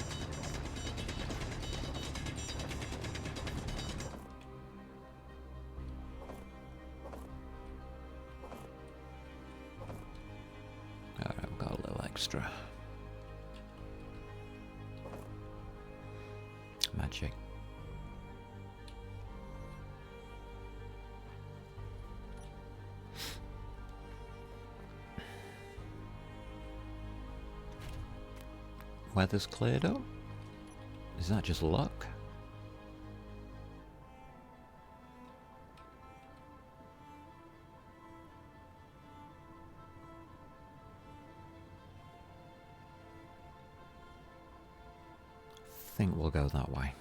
[SPEAKER 1] Alright, I've got a little extra. Magic. Weather's cleared up? Is that just luck? I think we'll go that way.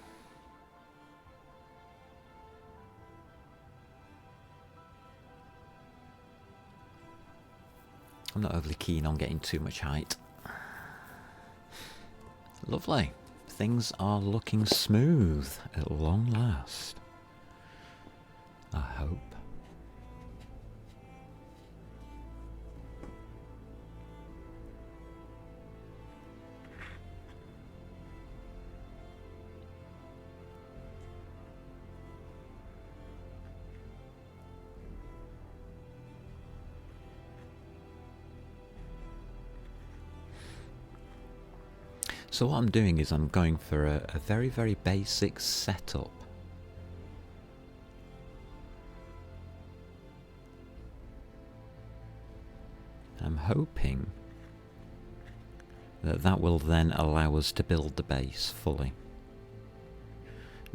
[SPEAKER 1] I'm not overly keen on getting too much height. Lovely. Things are looking smooth at long last. I hope. So what I'm doing is I'm going for a very, very basic setup. I'm hoping that that will then allow us to build the base fully.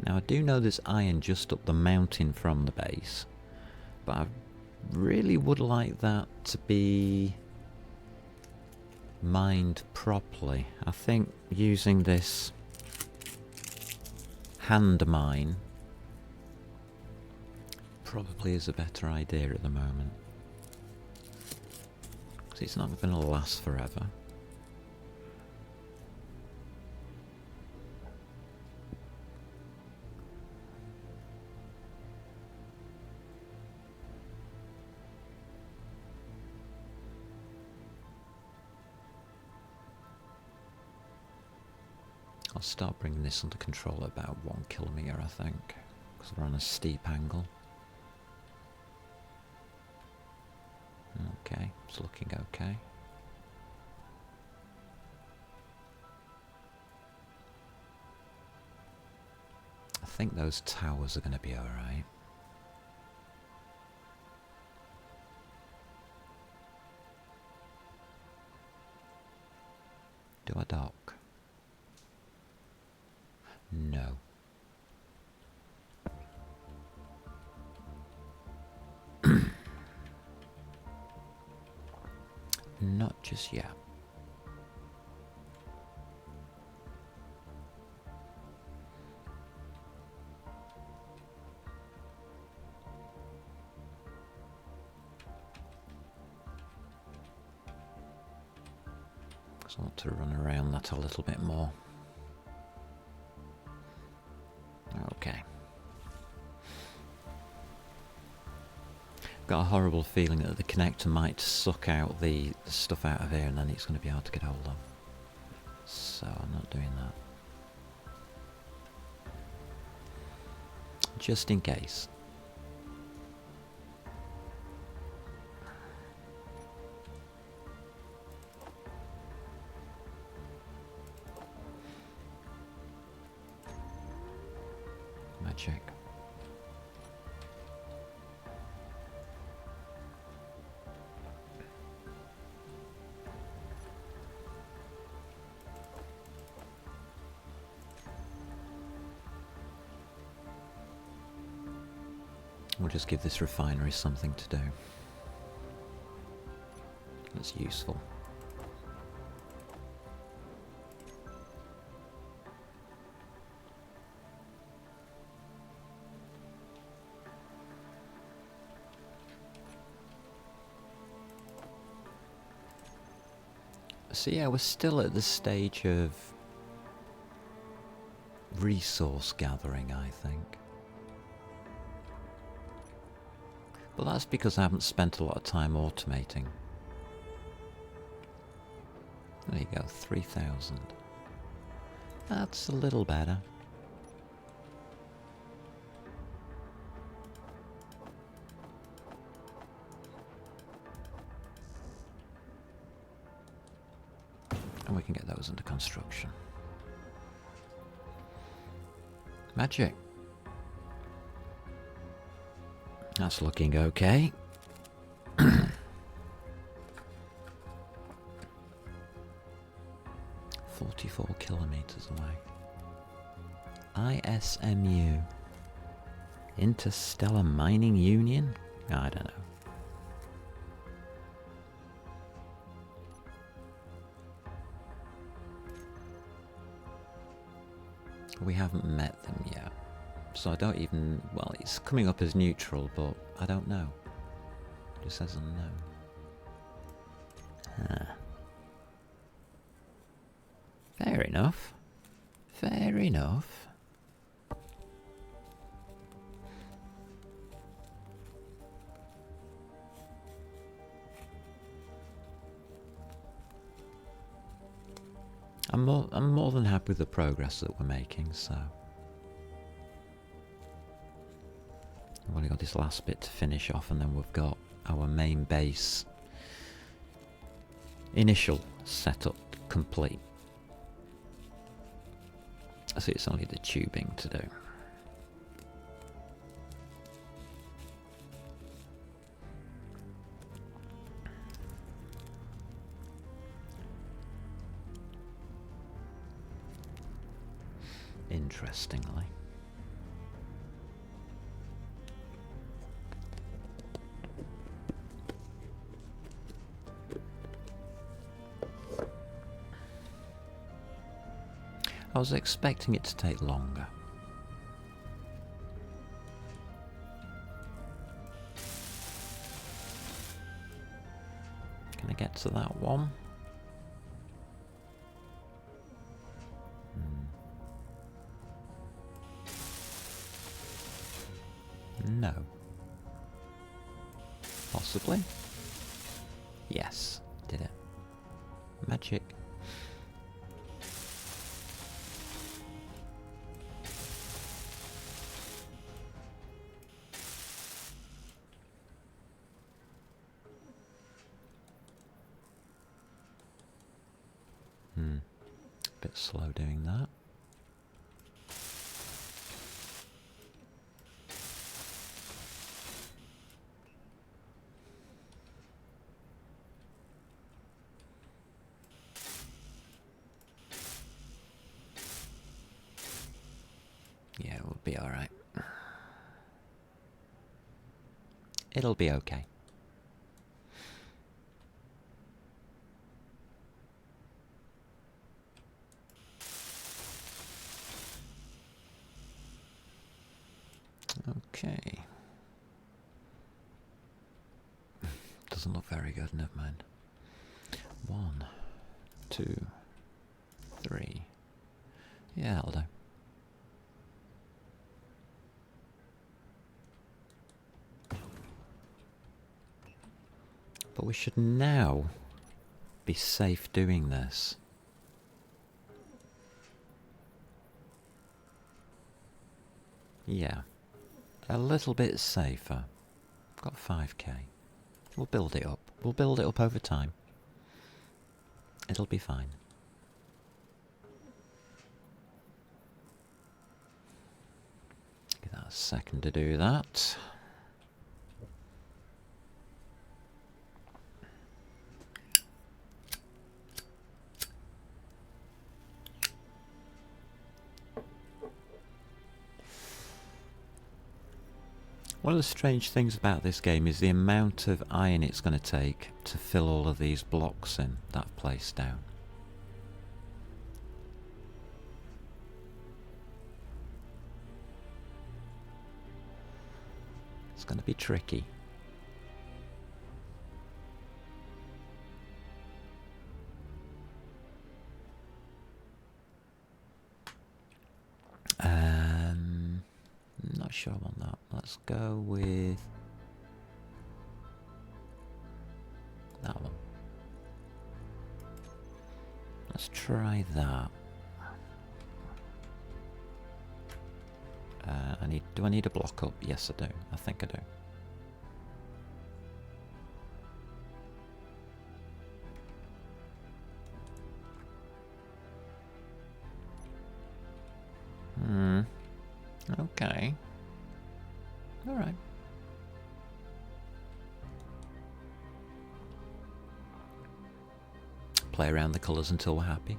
[SPEAKER 1] Now I do know there's iron just up the mountain from the base, but I really would like that to be mined properly. I think using this hand mine probably is a better idea at the moment, because it's not going to last forever. I'll start bringing this under control at about 1 kilometre, I think, because we're on a steep angle. Okay, it's looking okay. I think those towers are going to be alright. Do I dock? No. Not just yet. So I want to run around that a little bit more. Okay. Got a horrible feeling that the connector might suck out the stuff out of here and then it's going to be hard to get hold of. So I'm not doing that. Just in case. Magic. We'll just give this refinery something to do that's useful. So yeah, we're still at the stage of resource gathering, I think. But that's because I haven't spent a lot of time automating. There you go, 3,000. That's a little better. And we can get those under construction. Magic. That's looking okay. 44 kilometers away. ISMU. Interstellar Mining Union? I don't know. We haven't met them yet. So I don't even... Well, it's coming up as neutral, but I don't know. It just says unknown. Huh. Fair enough. Fair enough. I'm more than happy with the progress that we're making, so... We've only got this last bit to finish off and then we've got our main base initial setup complete. So it's only the tubing to do. interestingly. I was expecting it to take longer. Can I get to that one? No. Possibly? Yes, did it. Magic. Bit slow doing that. Yeah, we'll be alright. It'll be okay. Okay. Doesn't look very good, never mind. 1, 2, 3. Yeah, that'll do. But we should now be safe doing this. Yeah. A little bit safer. Got 5k. We'll build it up. We'll build it up over time. It'll be fine. Give that a second to do that. One of the strange things about this game is the amount of iron it's going to take to fill all of these blocks in that I've placed down. It's going to be tricky. Not sure on that. Let's go with that one. Let's try that. Do I need a block up? Yes, I do. I think I do. Okay. Alright. Play around the colours until we're happy.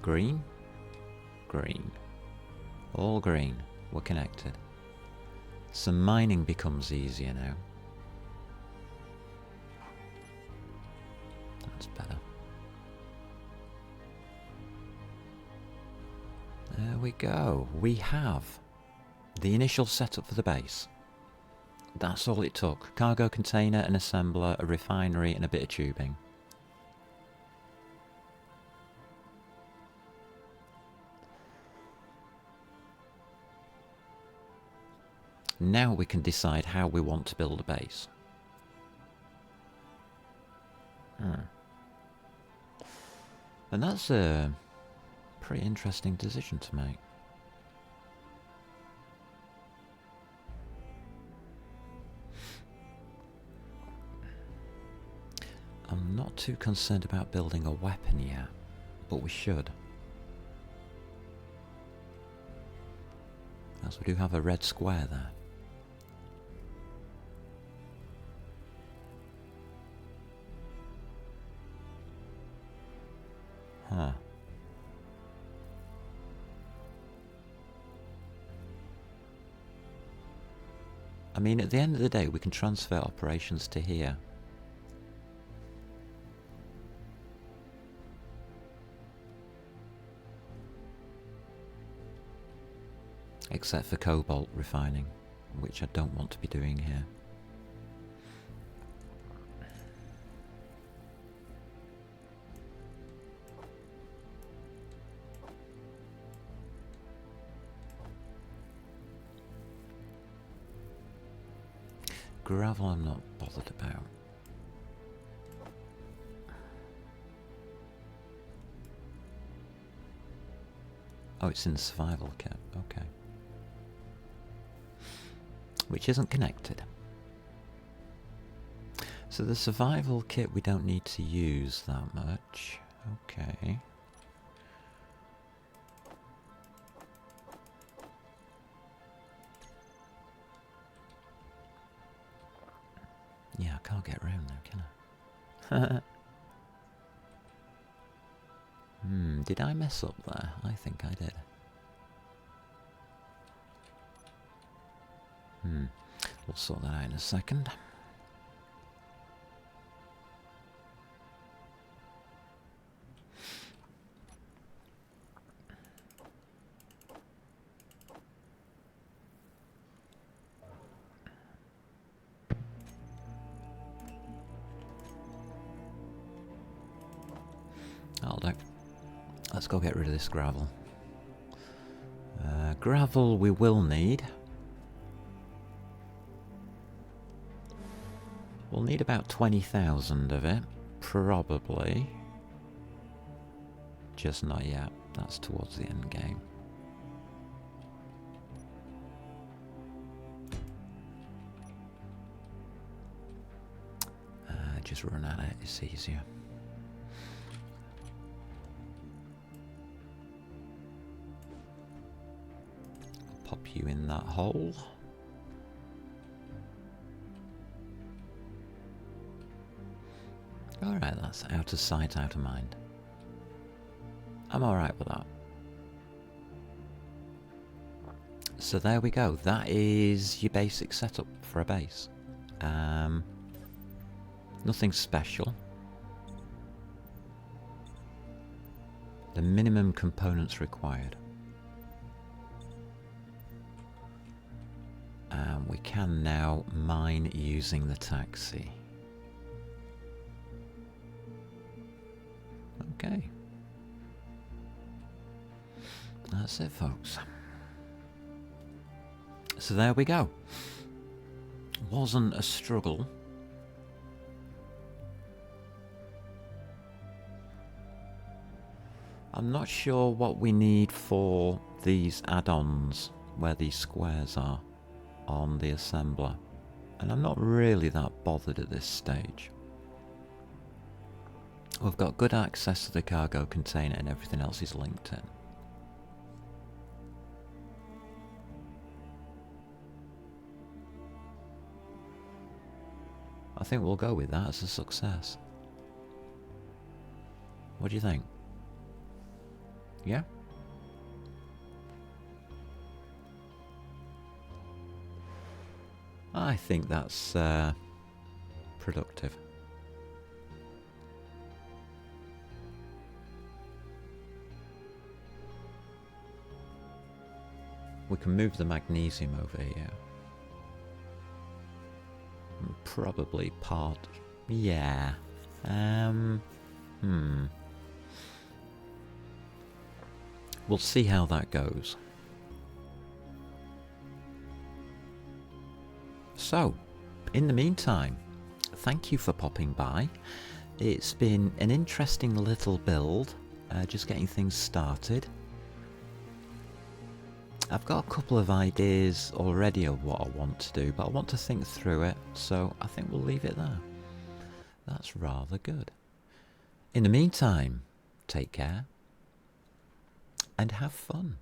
[SPEAKER 1] Green? Green. All green. We're connected. Some mining becomes easier now. That's better. There we go. We have the initial setup for the base. That's all it took. Cargo container, an assembler, a refinery and a bit of tubing. Now we can decide how we want to build a base. And that's a pretty interesting decision to make. I'm not too concerned about building a weapon yet, but we should. As we do have a red square there. I mean, at the end of the day, we can transfer operations to here. Except for cobalt refining, which I don't want to be doing here. Gravel I'm not bothered about. Oh, it's in the survival kit, okay. Which isn't connected. So the survival kit we don't need to use that much. Okay. Yeah, I can't get around there, can I? Did I mess up there? I think I did. We'll sort that out in a second. That'll do. Let's go get rid of this gravel. Gravel we will need. We'll need about 20,000 of it, probably. Just not yet. That's towards the end game. Just run at it, it's easier. Pop you in that hole. Alright, that's out of sight, out of mind. I'm alright with that. So there we go. That is your basic setup for a base. Nothing special. The minimum components required. And we can now mine using the taxi. Okay. That's it, folks. So there we go. Wasn't a struggle. I'm not sure what we need for these add-ons, where these squares are on the assembler. And I'm not really that bothered at this stage. We've got good access to the cargo container and everything else is linked in. I think we'll go with that as a success. What do you think? Yeah? I think that's productive. We can move the magnesium over here. Probably part... yeah. We'll see how that goes. So, in the meantime, thank you for popping by. It's been an interesting little build, just getting things started. I've got a couple of ideas already of what I want to do, but I want to think through it, so I think we'll leave it there. That's rather good. In the meantime, take care and have fun.